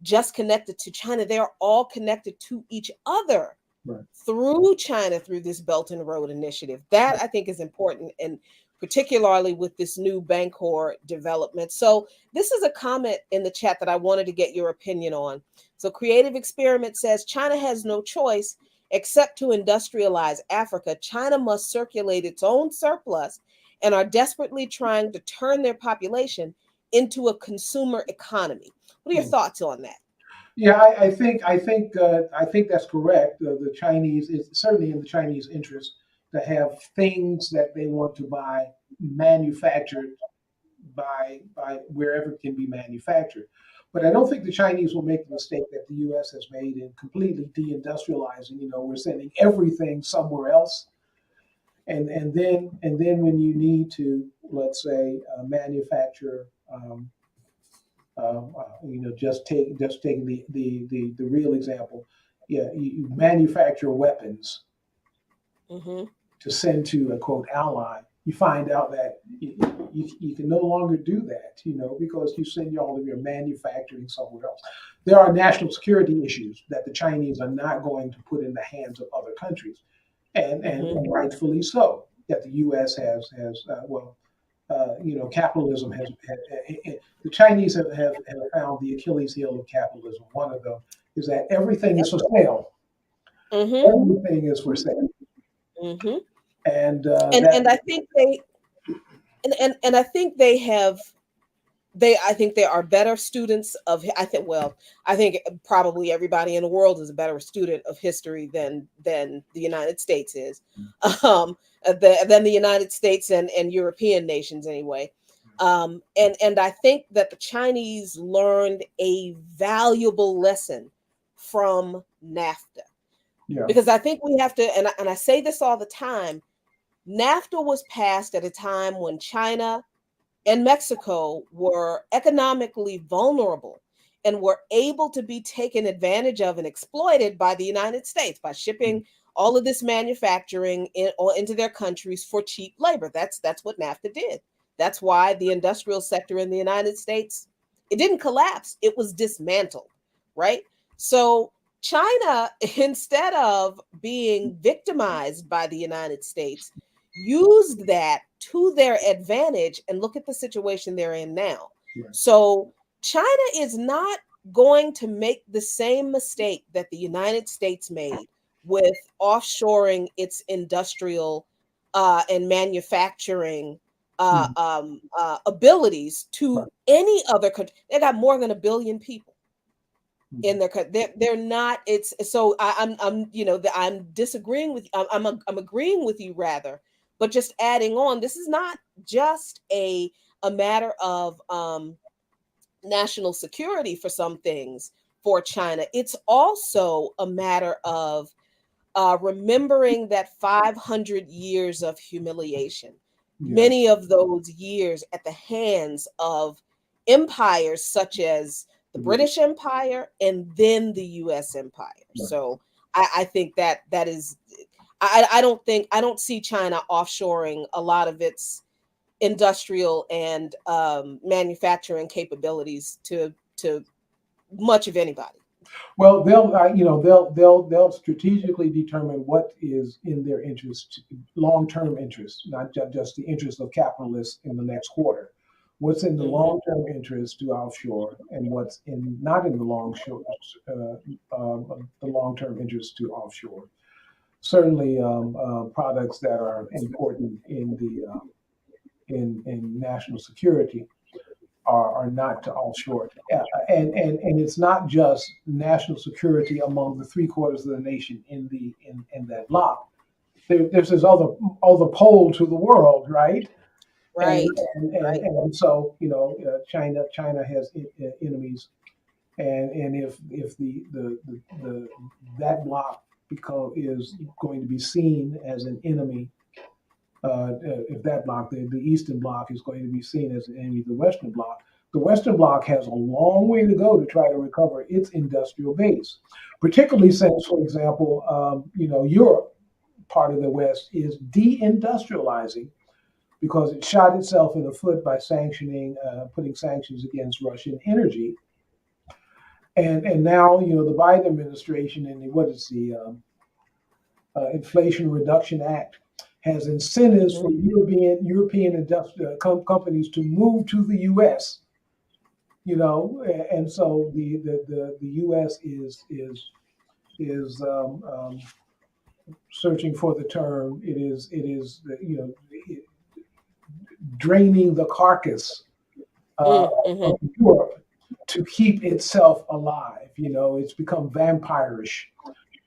just connected to China, they are all connected to each other Right. through China, through this Belt and Road Initiative. That I think is important, and particularly with this new Bancor development. So this is a comment in the chat that I wanted to get your opinion on. So Creative Experiment says China has no choice Except to industrialize Africa, China must circulate its own surplus and are desperately trying to turn their population into a consumer economy. What are your Hmm. thoughts on that? Yeah, I think that's correct. The Chinese, it's certainly in the Chinese interest to have things that they want to buy manufactured by wherever it can be manufactured. But I don't think the Chinese will make the mistake that the U.S. has made in completely deindustrializing. You know, we're sending everything somewhere else, and then when you need to, let's say, manufacture. Just taking the real example, yeah, you manufacture weapons Mm-hmm. to send to a quote ally. You find out that you can no longer do that, because you send all of your manufacturing somewhere else. There are national security issues that the Chinese are not going to put in the hands of other countries, Mm-hmm. and rightfully so. That the U.S. has capitalism the Chinese have found the Achilles heel of capitalism. One of them is that everything is for sale. Mm-hmm. Everything is for sale, Mm-hmm. and And I think they and I think they have they I think they are better students of I think probably everybody in the world is a better student of history than the United States is. um than the United States and European nations anyway. And I think that the Chinese learned a valuable lesson from NAFTA, yeah, because I think we have to, and I say this all the time. NAFTA was passed at a time when China and Mexico were economically vulnerable and were able to be taken advantage of and exploited by the United States by shipping all of this manufacturing into their countries for cheap labor. That's what NAFTA did. That's why the industrial sector in the United States, it didn't collapse, it was dismantled, right? So China, instead of being victimized by the United States, used that to their advantage, and look at the situation they're in now. right. So China is not going to make the same mistake that the United States made with offshoring its industrial and manufacturing Mhm. abilities Right. to any other country. They got more than 1 billion people in Mhm. their country. They're not. It's so I'm I'm disagreeing with I'm agreeing with you rather, but just adding on. This is not just a matter of national security for some things for China. It's also a matter of remembering that 500 years of humiliation, Yes. many of those years at the hands of empires such as the Mhm. British Empire and then the US Empire. Right. So I think that is, I don't see China offshoring a lot of its industrial and manufacturing capabilities to much of anybody. Well, they'll strategically determine what is in their interest, long-term interest, not just the interest of capitalists in the next quarter. What's in the Hmm. long-term interest to offshore, and what's in not in the the long-term interest to offshore. Certainly, products that are important in the in national security are not to offshore. And it's not just national security among the three quarters of the nation in that block. There's this other pole to the world, right? And Right, right. and so China has enemies, and if the that block is going to be seen as an enemy, if that block, the Eastern Bloc, is going to be seen as an enemy of the Western Bloc has a long way to go to try to recover its industrial base, particularly since, for example, Europe, part of the West, is deindustrializing because it shot itself in the foot by putting sanctions against Russian energy. And now, the Biden administration and what is the Inflation Reduction Act has incentives Hmm. for European industrial companies to move to the U.S. And so the U.S. is searching for the term, it is draining the carcass of Mm-hmm. Europe to keep itself alive. It's become vampirish.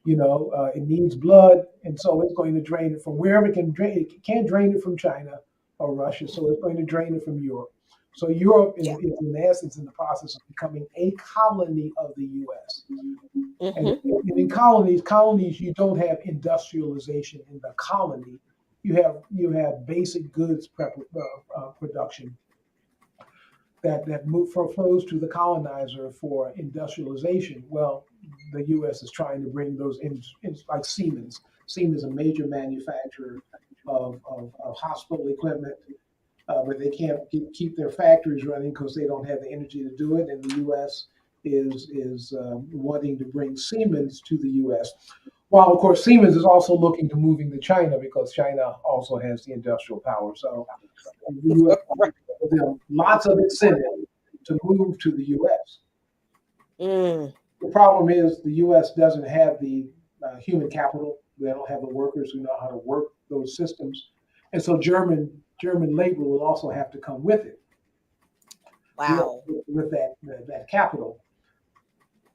It needs blood, and so it's going to drain it from wherever it can drain. It can't drain it from China or Russia, so it's going to drain it from Europe. So Europe Yeah. is in essence in the process of becoming a colony of the U.S. And Mm-hmm. in colonies, you don't have industrialization in the colony. You have basic goods production that flows to the colonizer for industrialization. Well, the U.S. is trying to bring those in like Siemens. Siemens is a major manufacturer of hospital equipment, but they can't keep their factories running because they don't have the energy to do it. And the U.S. is wanting to bring Siemens to the U.S. While of course Siemens is also looking to moving to China because China also has the industrial power. So the U.S. give them lots of incentive to move to the U.S. Mm. The problem is the U.S. doesn't have the human capital. They don't have the workers who know how to work those systems, and so German labor will also have to come with it, with, Wow. with that capital.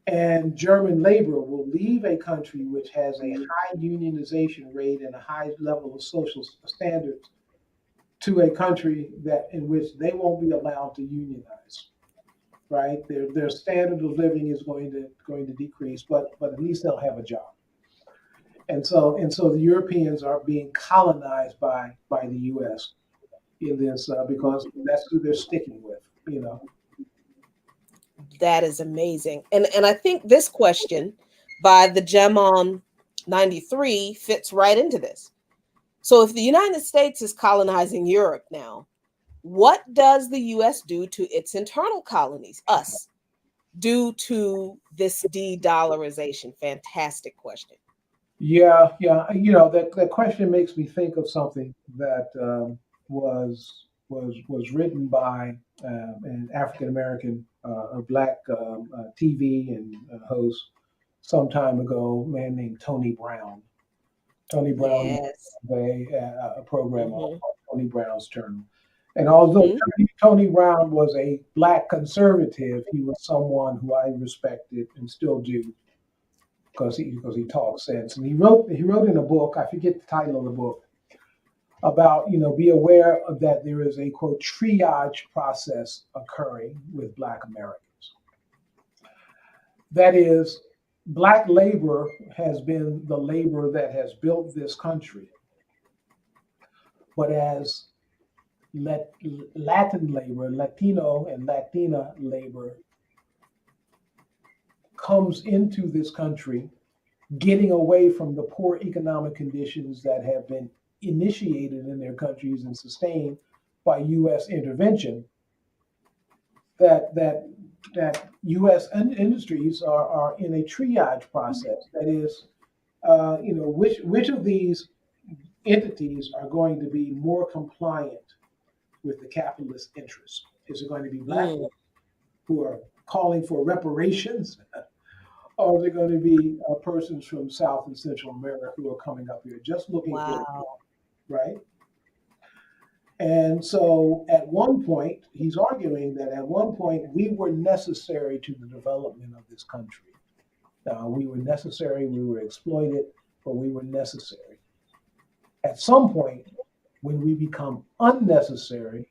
And German labor will leave a country which has a high unionization rate and a high level of social standards to a country that in which they won't be allowed to unionize. Right? Their standard of living is going to decrease, but at least they'll have a job. And so the Europeans are being colonized by the U.S. in this because that's who they're sticking with. That is amazing. And I think this question by the gem on 93 fits right into this. So if the United States is colonizing Europe now, what does the US do to its internal colonies, us, due to this de-dollarization? Fantastic question. Yeah, yeah. That question makes me think of something that was written by an African American, a black TV and host some time ago, a man named Tony Brown. Tony Brown Yes. a program on Mm-hmm. Tony Brown's term. And although Mm-hmm. Tony Brown was a black conservative, he was someone who I respected and still do because he talks sense. And he wrote in a book, I forget the title of the book, about be aware of that there is a quote triage process occurring with Black Americans. That is, Black labor has been the labor that has built this country, but as Latin labor, Latino and Latina labor comes into this country, getting away from the poor economic conditions that have been initiated in their countries and sustained by U.S. intervention, that U.S. industries are in a triage process. That is, which of these entities are going to be more compliant with the capitalist interests? Is it going to be Black Mm. who are calling for reparations, or are there going to be persons from South and Central America who are coming up here just looking for a job, Wow. right? And so at one point, he's arguing that at one point we were necessary to the development of this country. We were necessary, we were exploited, but we were necessary. At some point, when we become unnecessary,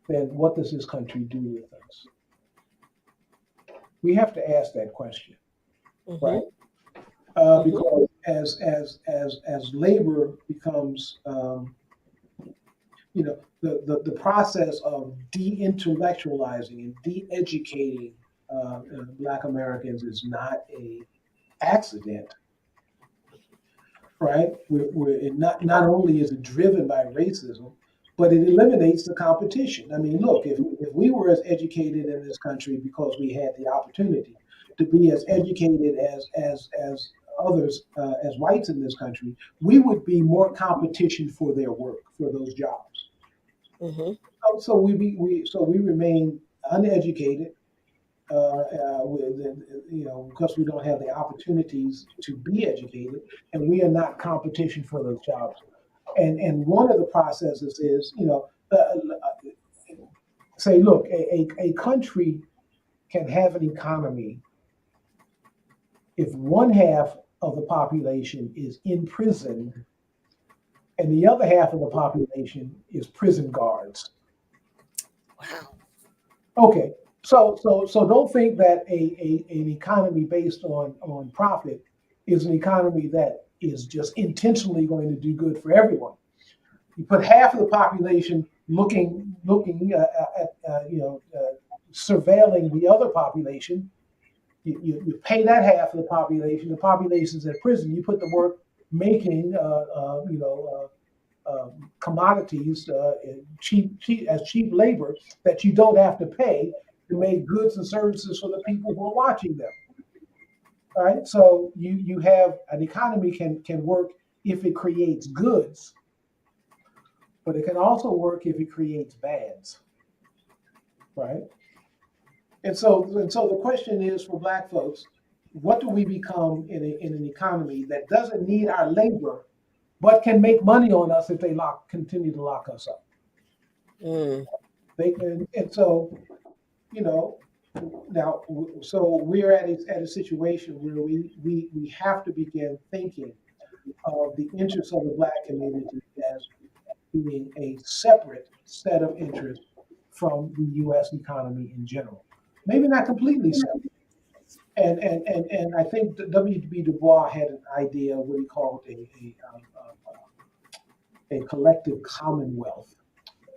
then what does this country do with us? We have to ask that question, right? Mm-hmm. Mm-hmm. Because as labor becomes, the process of de-intellectualizing and de-educating Black Americans is not a accident, right? Not only is it driven by racism, but it eliminates the competition. I mean, look, if we were as educated in this country because we had the opportunity to be as educated as others as whites in this country, we would be more competition for their work, for those jobs. Mm-hmm. So we remain uneducated, because we don't have the opportunities to be educated, and we are not competition for those jobs. And one of the processes is, say, look, a country can have an economy if one half of the population is imprisoned and the other half of the population is prison guards. Wow. Okay, so don't think that an economy based on profit is an economy that is just intentionally going to do good for everyone. You put half of the population looking at surveilling the other population. You pay that half of the population. The population's in prison. You put the work making commodities as cheap labor that you don't have to pay to make goods and services for the people who are watching them. All right. So you have an economy can work if it creates goods, but it can also work if it creates bads. Right. And so the question is for Black folks, what do we become in an economy that doesn't need our labor, but can make money on us if they continue to lock us up? Mm. They can, and so you know now so we're at a situation where we have to begin thinking of the interests of the Black community as being a separate set of interests from the U.S. economy in general. Maybe not completely separate. And I think W.B. Du Bois had an idea of what he called a collective commonwealth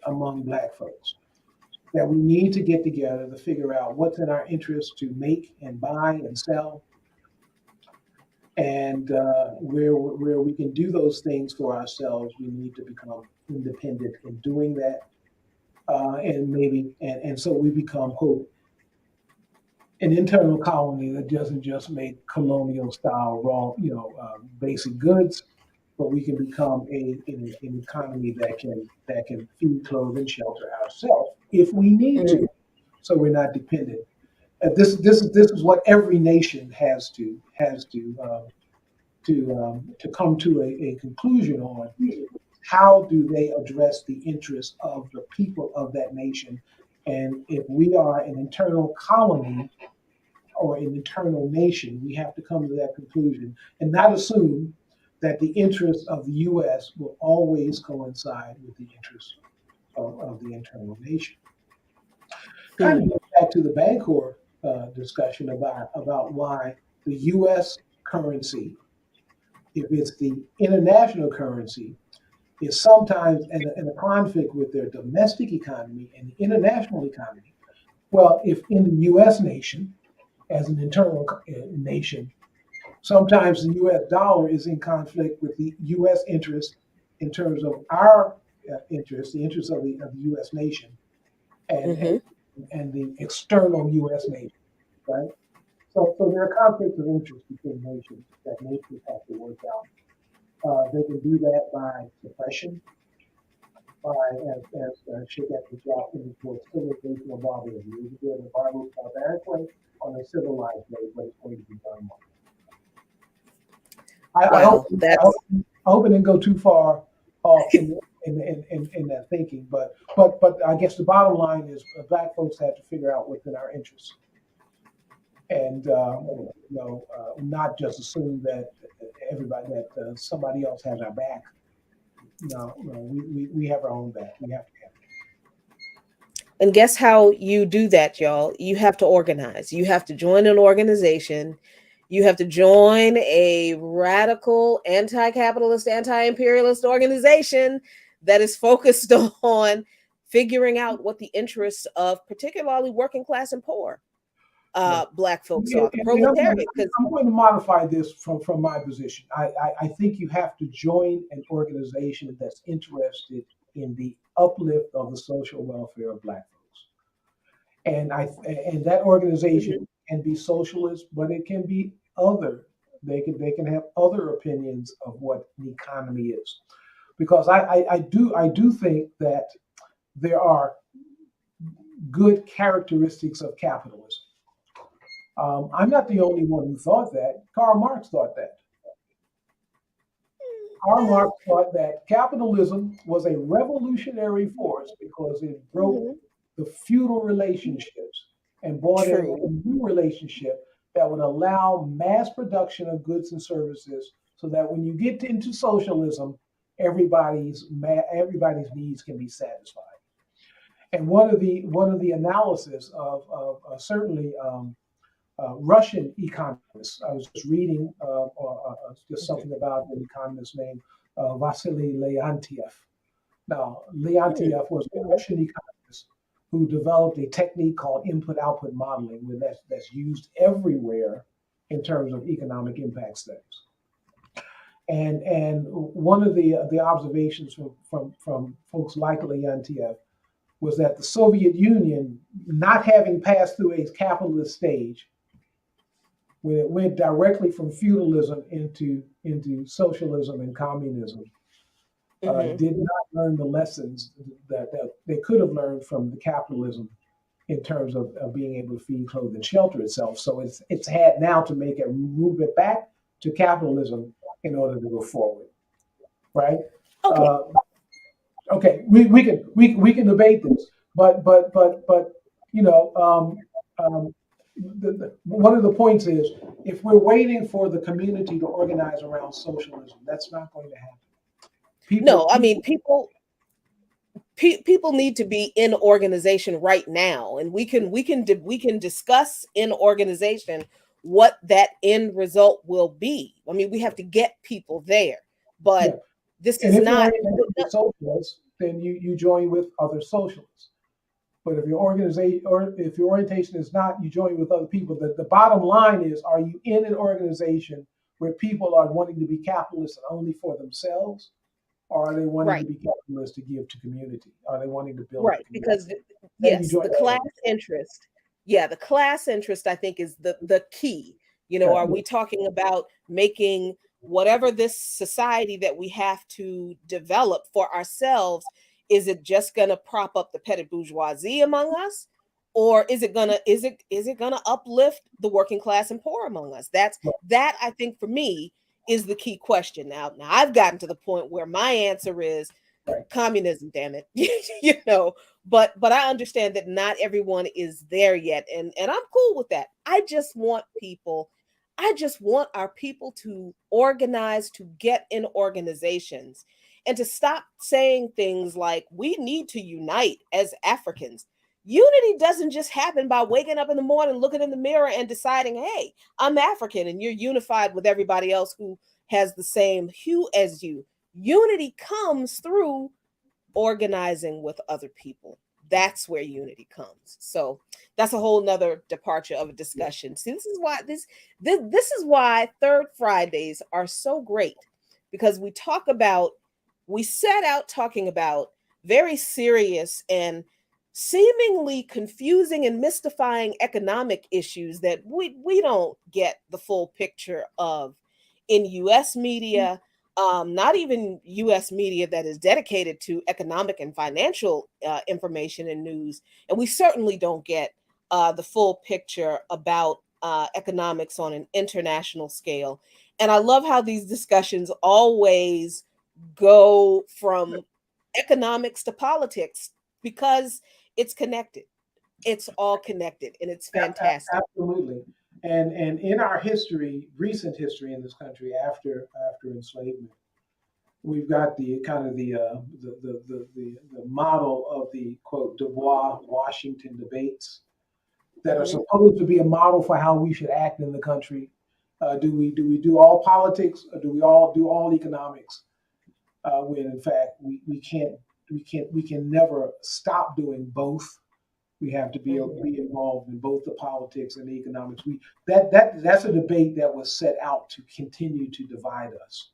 among Black folks. That we need to get together to figure out what's in our interest to make and buy and sell, and where we can do those things for ourselves, we need to become independent in doing that, and so we become quote an internal colony that doesn't just make colonial style raw, basic goods, but we can become an economy that can feed, clothe, and shelter ourselves if we need to. Mm. So we're not dependent. This is what every nation has to come to a conclusion on. How do they address the interests of the people of that nation? And if we are an internal colony or an internal nation, we have to come to that conclusion and not assume that the interests of the U.S. will always coincide with the interests of the internal nation. Kind of Mm. goes back to the Bancor discussion about why the U.S. currency, if it's the international currency, is sometimes in a conflict with their domestic economy and the international economy. Well, if in the U.S. nation, as an internal nation, sometimes the U.S. dollar is in conflict with the U.S. interest in terms of our interest, the interest of the U.S. nation, and, and Mm-hmm. and the external U.S. nation, right? So there are conflicts of interest between nations that nations have to work out. They can do that by suppression, by as Sheikh Abdul Jaffer for civilizational barbarism. You can do it in a barbaric way or in a civilized way, but it's going to be done. I hope Wow. I hope That's I hope it didn't go too far off in that thinking, but I guess the bottom line is Black folks have to figure out what's in our interests, and not just assume that everybody that somebody else has our back. No, no, we have our own back. We have to have And guess how you do that, y'all? You have to organize. You have to join an organization. You have to join a radical anti-capitalist, anti-imperialist organization that is focused on figuring out what the interests of particularly working class and poor it. Black folks And, are, the and proletariat. Because I'm going to modify this from my position. I think you have to join an organization that's interested in the uplift of the social welfare of Black folks. And that organization can be socialist, but it can be other. They can have other opinions of what an economy is, because I do think that there are good characteristics of capitalism. I'm not the only one who thought that. Karl Marx thought that. Karl Well, Marx thought that capitalism was a revolutionary force because it broke mhm, the feudal relationships and brought in true. a new relationship that would allow mass production of goods and services so that when you get into socialism, everybody's needs can be satisfied. And one of the analysis of certainly Russian economists. I was just reading just Mhm, something about an economist named Vasily Leontiev. Now, mm, Leontiev was a mhm, Russian economist who developed a technique called input-output modeling, where that's used everywhere in terms of economic impact studies. And one of the observations from folks like Leontiev was that the Soviet Union, not having passed through a capitalist stage, when it went directly from feudalism into socialism and communism, mhm. did not learn the lessons that they could have learned from the capitalism in terms of being able to feed, clothe, and shelter itself. So it's had now to make a move it back to capitalism in order to go forward, right? Okay. Uh, okay, we can debate this, but you know, one of the points is if we're waiting for the community to organize around socialism, that's not going to happen. People No, I mean people people need to be in organization right now, and we can discuss in organization what that end result will be. I mean, we have to get people there, but yeah. this And is if you're not. oriented with socialists, then you join with other socialists. But if your organization or if your orientation is not, you join with other people. The bottom line is, are you in an organization where people are wanting to be capitalists only for themselves, or are they wanting to Right. be capitalists to give to community? Are they wanting to build the Right, community? because Then you yes, join the that class organization. interest. Yeah, the class interest I think is the key. Yeah, Are we talking about making whatever this society that we have to develop for ourselves, is it just going to prop up the petty bourgeoisie among us, or is it going to uplift the working class and poor among us? right, That I think for me is the key question. Now I've gotten to the point where my answer is right. communism, damn it. you know but I understand that not everyone is there yet, and I'm cool with that. I just want our people to organize, to get in organizations, and to stop saying things like we need to unite as Africans. Unity doesn't just happen by waking up in the morning, looking in the mirror and deciding, hey, I'm African, and you're unified with everybody else who has the same hue as you. Unity comes through organizing with other people. That's where unity comes. So that's a whole nother departure of a discussion. See, this is why third Fridays are so great, because we set out talking about very serious and seemingly confusing and mystifying economic issues that we don't get the full picture of in US media, not even US media that is dedicated to economic and financial information and news. And we certainly don't get the full picture about economics on an international scale. And I love how these discussions always go from economics to politics, because it's connected. It's all connected, and it's fantastic. Absolutely. And in our history, recent history in this country after enslavement, we've got the kind of the model of the quote Du Bois Washington debates that are Hmm. supposed to be a model for how we should act in the country. Do we do all politics, or do we all do all economics? When in fact we can never stop doing both. We have to Hmm. be involved in both the politics and the economics. That's a debate that was set out to continue to divide us.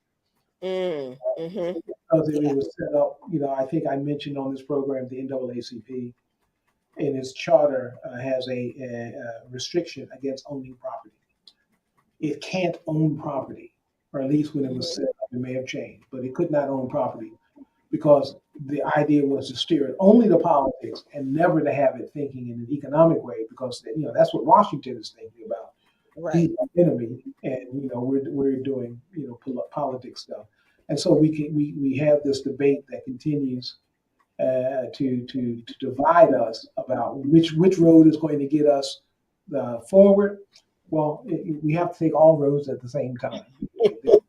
Hmm. Because it Yeah. was set up, I think I mentioned on this program the NAACP in its charter has a restriction against owning property. It can't own property, or at least when it was Hmm. set up, it may have changed, but it could not own property because the idea was to steer it only to politics and never to have it thinking in an economic way, because that's what Washington is thinking about. Right. he's the enemy, and we're doing politics stuff, and so we have this debate that continues to divide us about which road is going to get us forward. Well, we have to take all roads at the same time.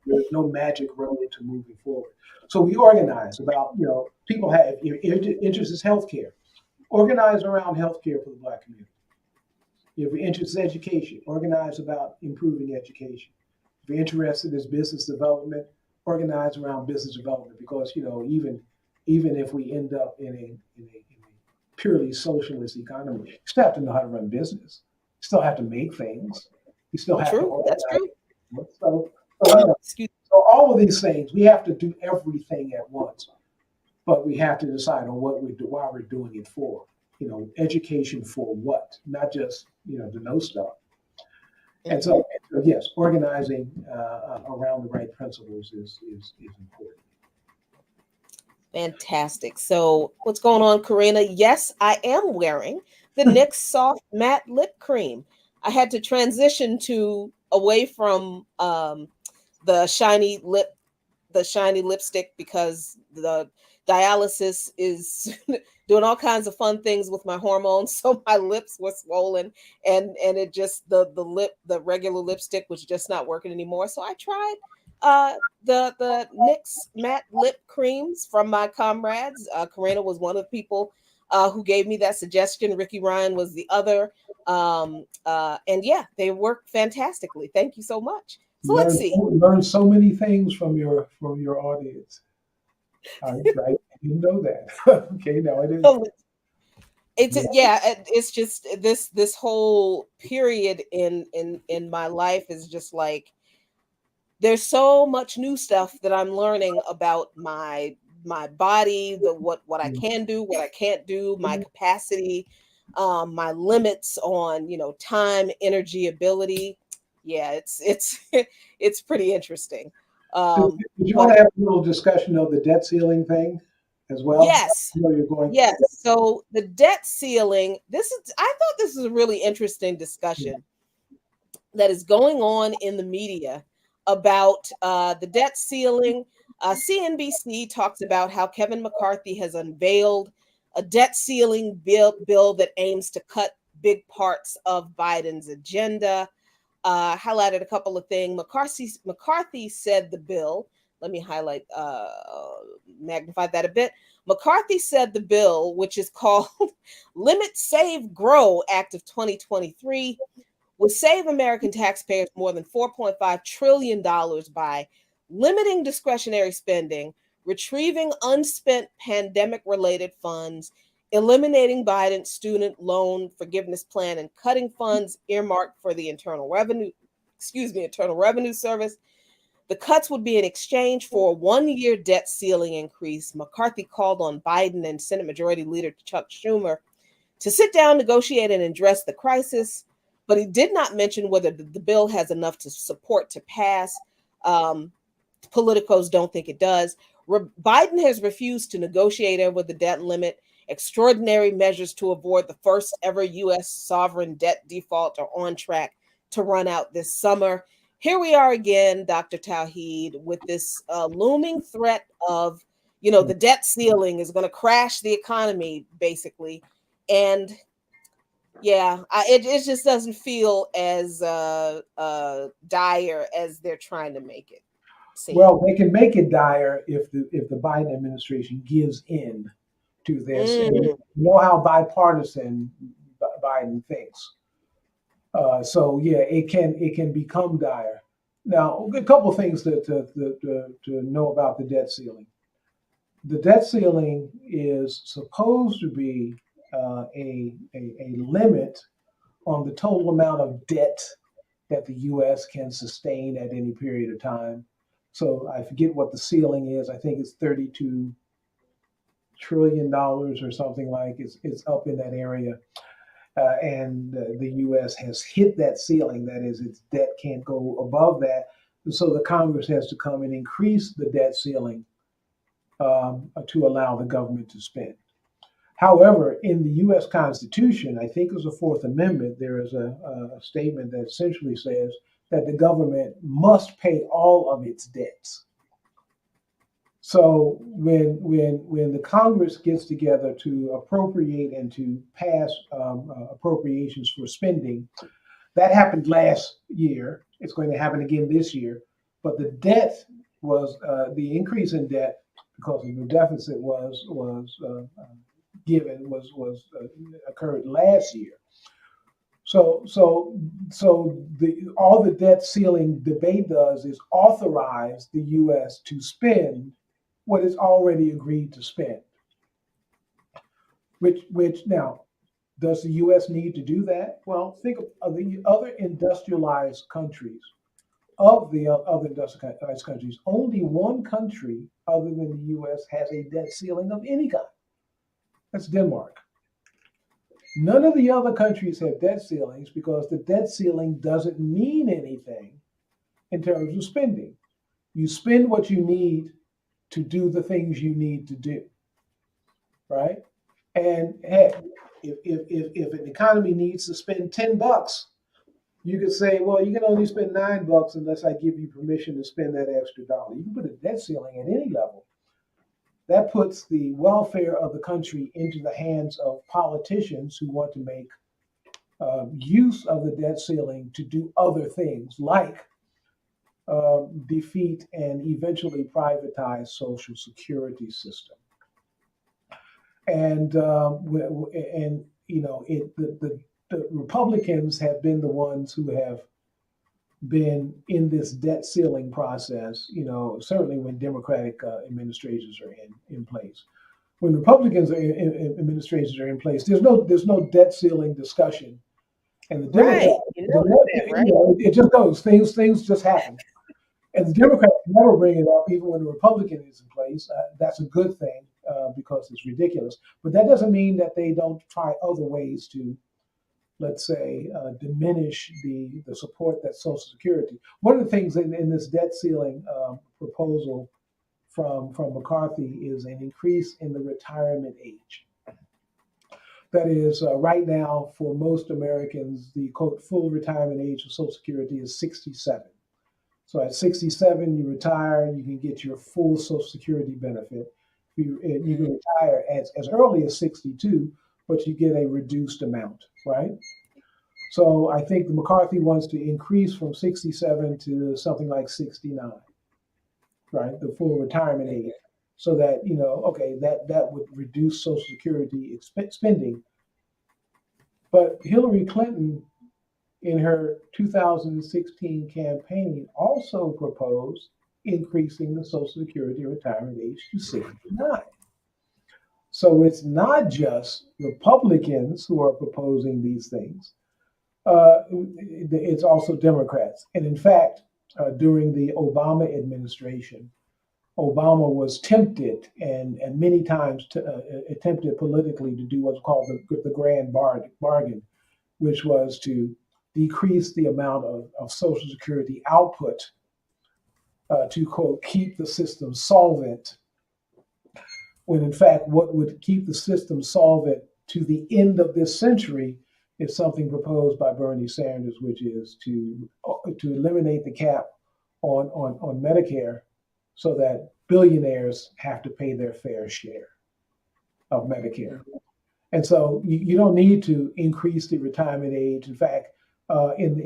There's no magic road to moving forward. So we organize about, people have, if your interest is healthcare, organize around healthcare for the Black community. If your interest is education, organize about improving education. If you're interested in business development, organize around business development, because even if we end up in a purely socialist economy, you still have to know how to run business. You still have to make things. You still have to True. That's organize. true. So Excuse. so all of these things, we have to do everything at once, but we have to decide on what we do, why we're doing it for. Education for what? Not just to know stuff. And Mhm. so yes, organizing around the right principles is important. Fantastic. So, what's going on, Karina? Yes, I am wearing the NYX Soft Matte Lip Cream. I had to transition to away from the shiny lip, the shiny lipstick, because the dialysis is doing all kinds of fun things with my hormones. So my lips were swollen, and it just the regular lipstick was just not working anymore. So I tried the NYX matte lip creams from my comrades. Karina was one of the people who gave me that suggestion. Ricky Ryan was the other. And yeah, they work fantastically. Thank you so much. So let's see. Learn so many things from your audience. Right? I didn't know that. Okay, now it is. So it's Yeah. yeah, it's just this whole period in my life is just like there's so much new stuff that I'm learning about my body, the what I can do, what I can't do, my capacity, my limits on time, energy, ability. Yeah, it's it's pretty interesting. Did you But want to have a little discussion of the debt ceiling thing as well? yes, I know you're going. yes. So the debt ceiling. I thought this was a really interesting Yeah. discussion that is going on in the media about the debt ceiling. CNBC talks about how Kevin McCarthy has unveiled a debt ceiling bill that aims to cut big parts of Biden's agenda. Highlighted a couple of things. McCarthy said the bill. Let me magnify that a bit. McCarthy said the bill, which is called Limit Save Grow Act of 2023, would save American taxpayers more than $4.5 trillion by limiting discretionary spending, retrieving unspent pandemic related funds, eliminating Biden's student loan forgiveness plan, and cutting funds earmarked for the Internal Revenue Service. The cuts would be in exchange for a 1-year debt ceiling increase. McCarthy called on Biden and Senate Majority Leader Chuck Schumer to sit down, negotiate, and address the crisis, but he did not mention whether the bill has enough to support to pass. Um, Politicos don't think it does. Biden has refused to negotiate over the debt limit. Extraordinary measures to avoid the first ever U.S. sovereign debt default are on track to run out this summer. Here we are again, Dr. Talheed, with this looming threat of, the debt ceiling is going to crash the economy, basically. And yeah, it just doesn't feel as dire as they're trying to make it seem. Well, they can make it dire if the Biden administration gives in to this, and you Mm, know how bipartisan Biden thinks. So yeah, it can become dire. Now, a couple of things to know about the debt ceiling. The debt ceiling is supposed to be a limit on the total amount of debt that the U.S. can sustain at any period of time. So I forget what the ceiling is. I think it's $32 trillion or something like. It's up in that area, and the U.S. has hit that ceiling. That is, its debt can't go above that. So the Congress has to come and increase the debt ceiling to allow the government to spend. However, in the U.S. Constitution, I think it's the Fourth Amendment, there is a statement that essentially says that the government must pay all of its debts. So when the Congress gets together to appropriate and to pass appropriations for spending, that happened last year. It's going to happen again this year. But the debt was the increase in debt because of the deficit was occurred last year. So all the debt ceiling debate does is authorize the U.S. to spend what it's already agreed to spend. Which now, does the U.S. need to do that? Well, think of the other industrialized countries. Of the other industrialized countries, only one country other than the U.S. has a debt ceiling of any kind. That's Denmark. None of the other countries have debt ceilings because the debt ceiling doesn't mean anything in terms of spending. You spend what you need to do the things you need to do, right? And hey, if an economy needs to spend $10, you could say, well, you can only spend $9 unless I give you permission to spend that extra dollar. You can put a debt ceiling at any level. That puts the welfare of the country into the hands of politicians who want to make use of the debt ceiling to do other things like defeat and eventually privatize social security system. And the Republicans have been the ones who have been in this debt ceiling process, certainly when Democratic administrations are in place. When Republicans administrations are in place, there's no debt ceiling discussion, and the Right. Democrats, it just goes. Things just happen, and the Democrats never bring it up, even when the Republican is in place. That's a good thing because it's ridiculous, but that doesn't mean that they don't try other ways to, let's say, diminish the support that Social Security. One of the things in this debt ceiling proposal from McCarthy is an increase in the retirement age. That is, right now, for most Americans, the quote full retirement age of Social Security is 67. So at 67, you retire, you can get your full Social Security benefit. You can retire as early as 62, but you get a reduced amount, right? So I think the McCarthy wants to increase from 67 to something like 69, right? The full retirement age. So that, okay, that would reduce Social Security spending. But Hillary Clinton, in her 2016 campaign, also proposed increasing the Social Security retirement age to 69. So it's not just Republicans who are proposing these things. It's also Democrats. And in fact, during the Obama administration, Obama was tempted and many times attempted politically to do what's called the grand bargain, which was to decrease the amount of Social Security output to, quote, keep the system solvent, when in fact what would keep the system solvent to the end of this century is something proposed by Bernie Sanders, which is to eliminate the cap on Medicare so that billionaires have to pay their fair share of Medicare. And so you don't need to increase the retirement age. In fact, in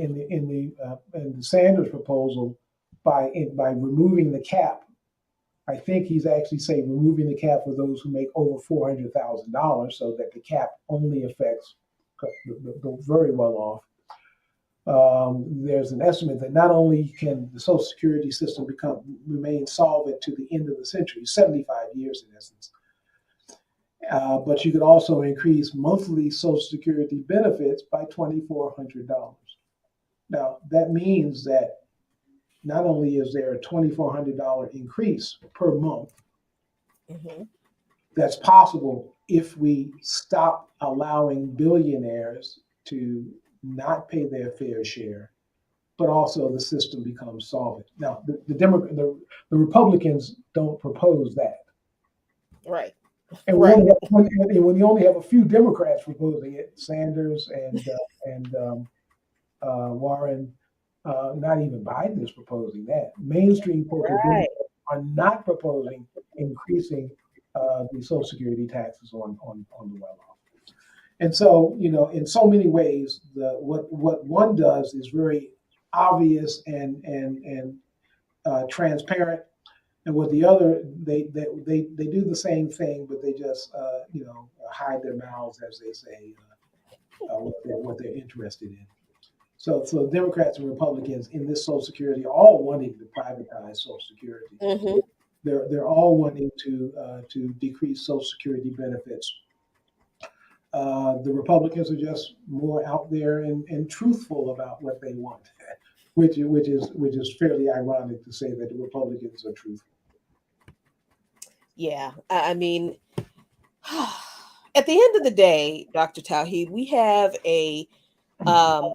the Sanders proposal, by removing the cap, I think he's actually saying removing the cap for those who make over $400,000, so that the cap only affects the very well off. There's an estimate that not only can the Social Security system remain solvent to the end of the century, 75 years in essence, but you could also increase monthly Social Security benefits by $2,400. Now, that means that not only is there a $2,400 increase per month, that's possible if we stop allowing billionaires to not pay their fair share, but also the system becomes solvent. Now, the Republicans don't propose that. Right. And Right. when you only have a few Democrats proposing it, Sanders and Warren, not even Biden is proposing that. Mainstream corporate Democrats Right. are not proposing increasing the Social Security taxes on the well-off. And so, in so many ways, what one does is very obvious and transparent, and with the other, they do the same thing, but they just hide their mouths, as they say, what they're interested in. So Democrats and Republicans in this Social Security are all wanting to privatize Social Security. Hmm. They're all wanting to decrease Social Security benefits. The Republicans are just more out there and truthful about what they want, which is fairly ironic to say that the Republicans are truthful. Yeah. I mean, at the end of the day, Dr. Tawheed, we have a um,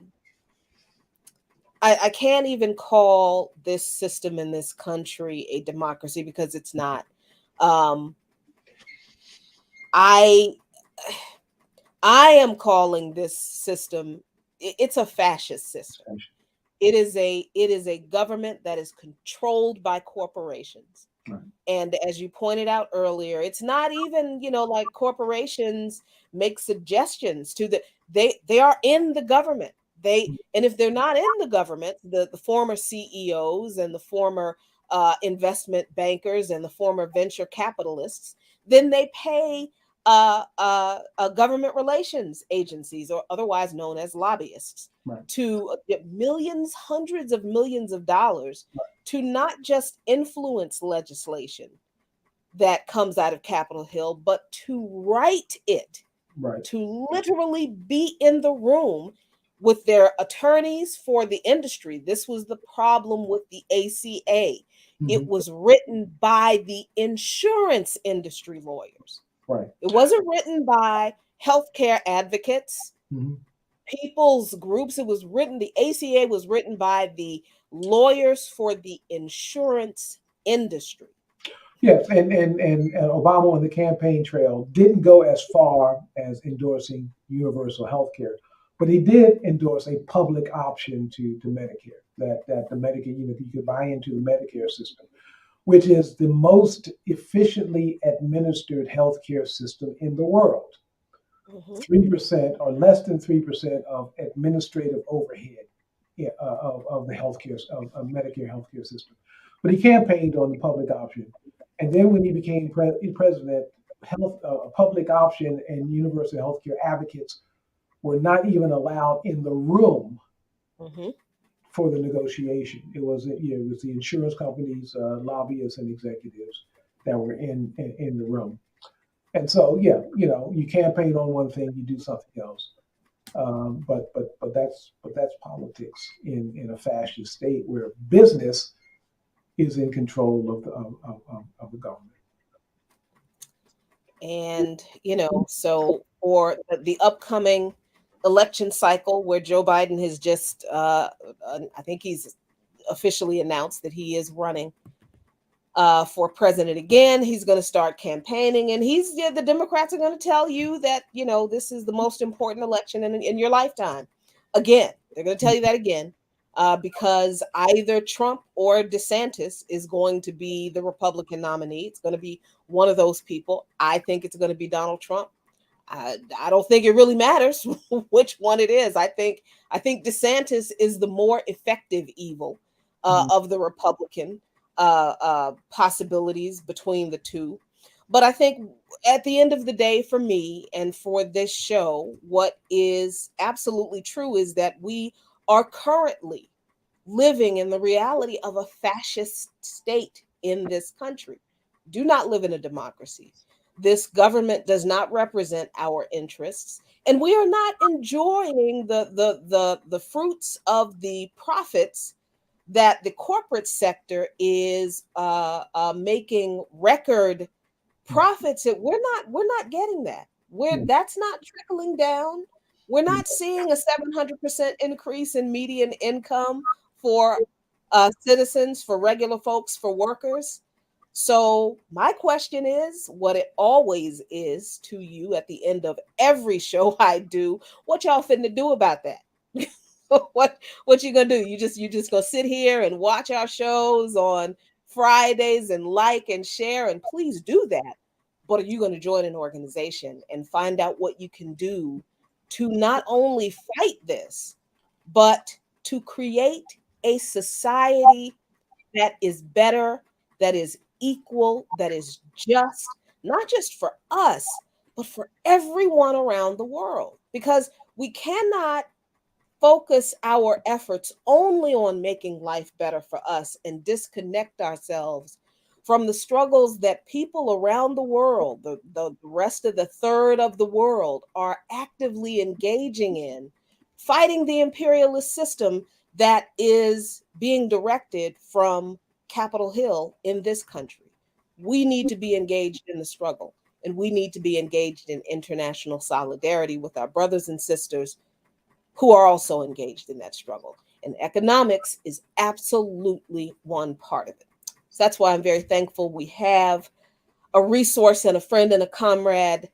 I can't even call this system in this country a democracy because it's not. Um, I I am calling this system it's a fascist system. It is a government that is controlled by corporations. Right. And as you pointed out earlier, it's not even, like corporations make suggestions to they are in the government. And if they're not in the government, the former CEOs and the former investment bankers and the former venture capitalists, then they pay government relations agencies, or otherwise known as lobbyists, Right. to get millions, hundreds of millions of dollars to not just influence legislation that comes out of Capitol Hill, but to write it, Right. to literally be in the room with their attorneys for the industry. This was the problem with the ACA. It Hmm. was written by the insurance industry lawyers. Right. It wasn't written by healthcare advocates, Hmm. people's groups. The ACA was written by the lawyers for the insurance industry. Yes, and Obama on the campaign trail didn't go as far as endorsing universal health care, but he did endorse a public option to Medicare, that the Medicare, you could buy into the Medicare system, which is the most efficiently administered healthcare system in the world. Hmm. 3% or less than 3% of administrative overhead, yeah, of the healthcare of Medicare healthcare system. But he campaigned on the public option, and then when he became president, public option and universal healthcare advocates were not even allowed in the room Hmm. for the negotiation. It was the insurance companies, lobbyists, and executives that were in the room. And so, yeah, you campaign on one thing, you do something else. But that's politics in a fascist state where business is in control of the government. And, so for the upcoming election cycle where Joe Biden has just, I think he's officially announced that he is running for president again. He's going to start campaigning, and the Democrats are going to tell you that this is the most important election in your lifetime. Again, they're going to tell you that again, because either Trump or DeSantis is going to be the Republican nominee. It's going to be one of those people. I think it's going to be Donald Trump. I don't think it really matters which one it is. I think DeSantis is the more effective evil Mhm. of the Republican possibilities between the two. But I think at the end of the day, for me and for this show, what is absolutely true is that we are currently living in the reality of a fascist state in this country. Do not live in a democracy. This government does not represent our interests, and we are not enjoying the fruits of the profits that the corporate sector is making record profits. That we're not getting that. Yeah. That's not trickling down. We're not seeing a 700% increase in median income for citizens, for regular folks, for workers. So, my question is what it always is to you at the end of every show I do. What y'all finna do about that? what you gonna do? You just gonna sit here and watch our shows on Fridays and like and share, and please do that. But are you gonna join an organization and find out what you can do to not only fight this, but to create a society that is better, that is equal, that is just, not just for us, but for everyone around the world? Because we cannot focus our efforts only on making life better for us and disconnect ourselves from the struggles that people around the world, the rest of the third of the world, are actively engaging in, fighting the imperialist system that is being directed from Capitol Hill in this country. We need to be engaged in the struggle, and we need to be engaged in international solidarity with our brothers and sisters who are also engaged in that struggle. And economics is absolutely one part of it. So that's why I'm very thankful we have a resource and a friend and a comrade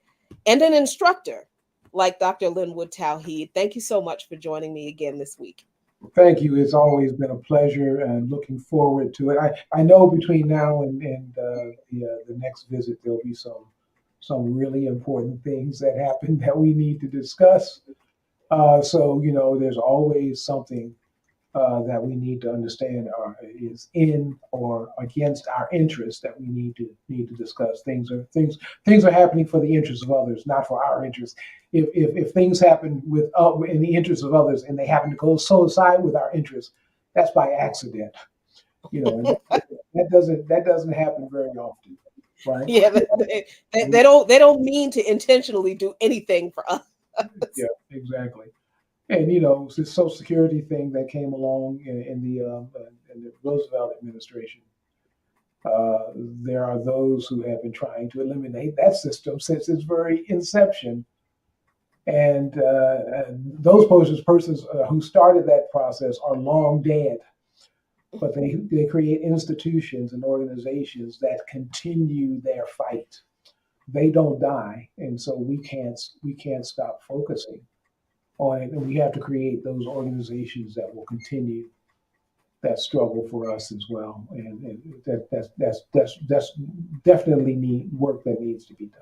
and an instructor like Dr. Lynnwood Talheed. Thank you so much for joining me again this week. Thank you. It's always been a pleasure and looking forward to it. I know between now and the next visit, there'll be some really important things that happen that we need to discuss. So, there's always something that we need to understand is in or against our interests that we need to discuss. Things are happening for the interests of others, not for our interests. If things happen in the interests of others and they happen to coincide with our interests, that's by accident. And that doesn't happen very often, right? Yeah, they don't mean to intentionally do anything for us. Yeah, exactly. And the Social Security thing that came along in the Roosevelt administration, there are those who have been trying to eliminate that system since its very inception. And those persons who started that process are long dead, but they create institutions and organizations that continue their fight. They don't die, and so we can't stop focusing on it, and we have to create those organizations that will continue that struggle for us as well. And that's definitely need work that needs to be done.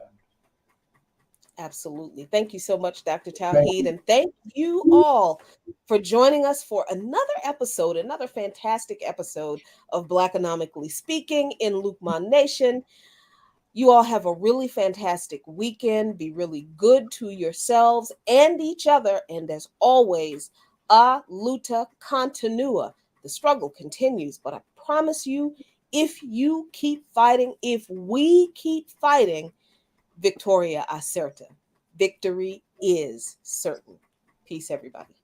Absolutely. Thank you so much, Dr. Thank Tawheed. you. And thank you all for joining us for another episode, another fantastic episode of Blackonomically Speaking in Lukman Nation. You all have a really fantastic weekend. Be really good to yourselves and each other. And as always, a luta continua. The struggle continues, but I promise you, if you keep fighting, if we keep fighting, Victoria acerta. Victory is certain. Peace, everybody.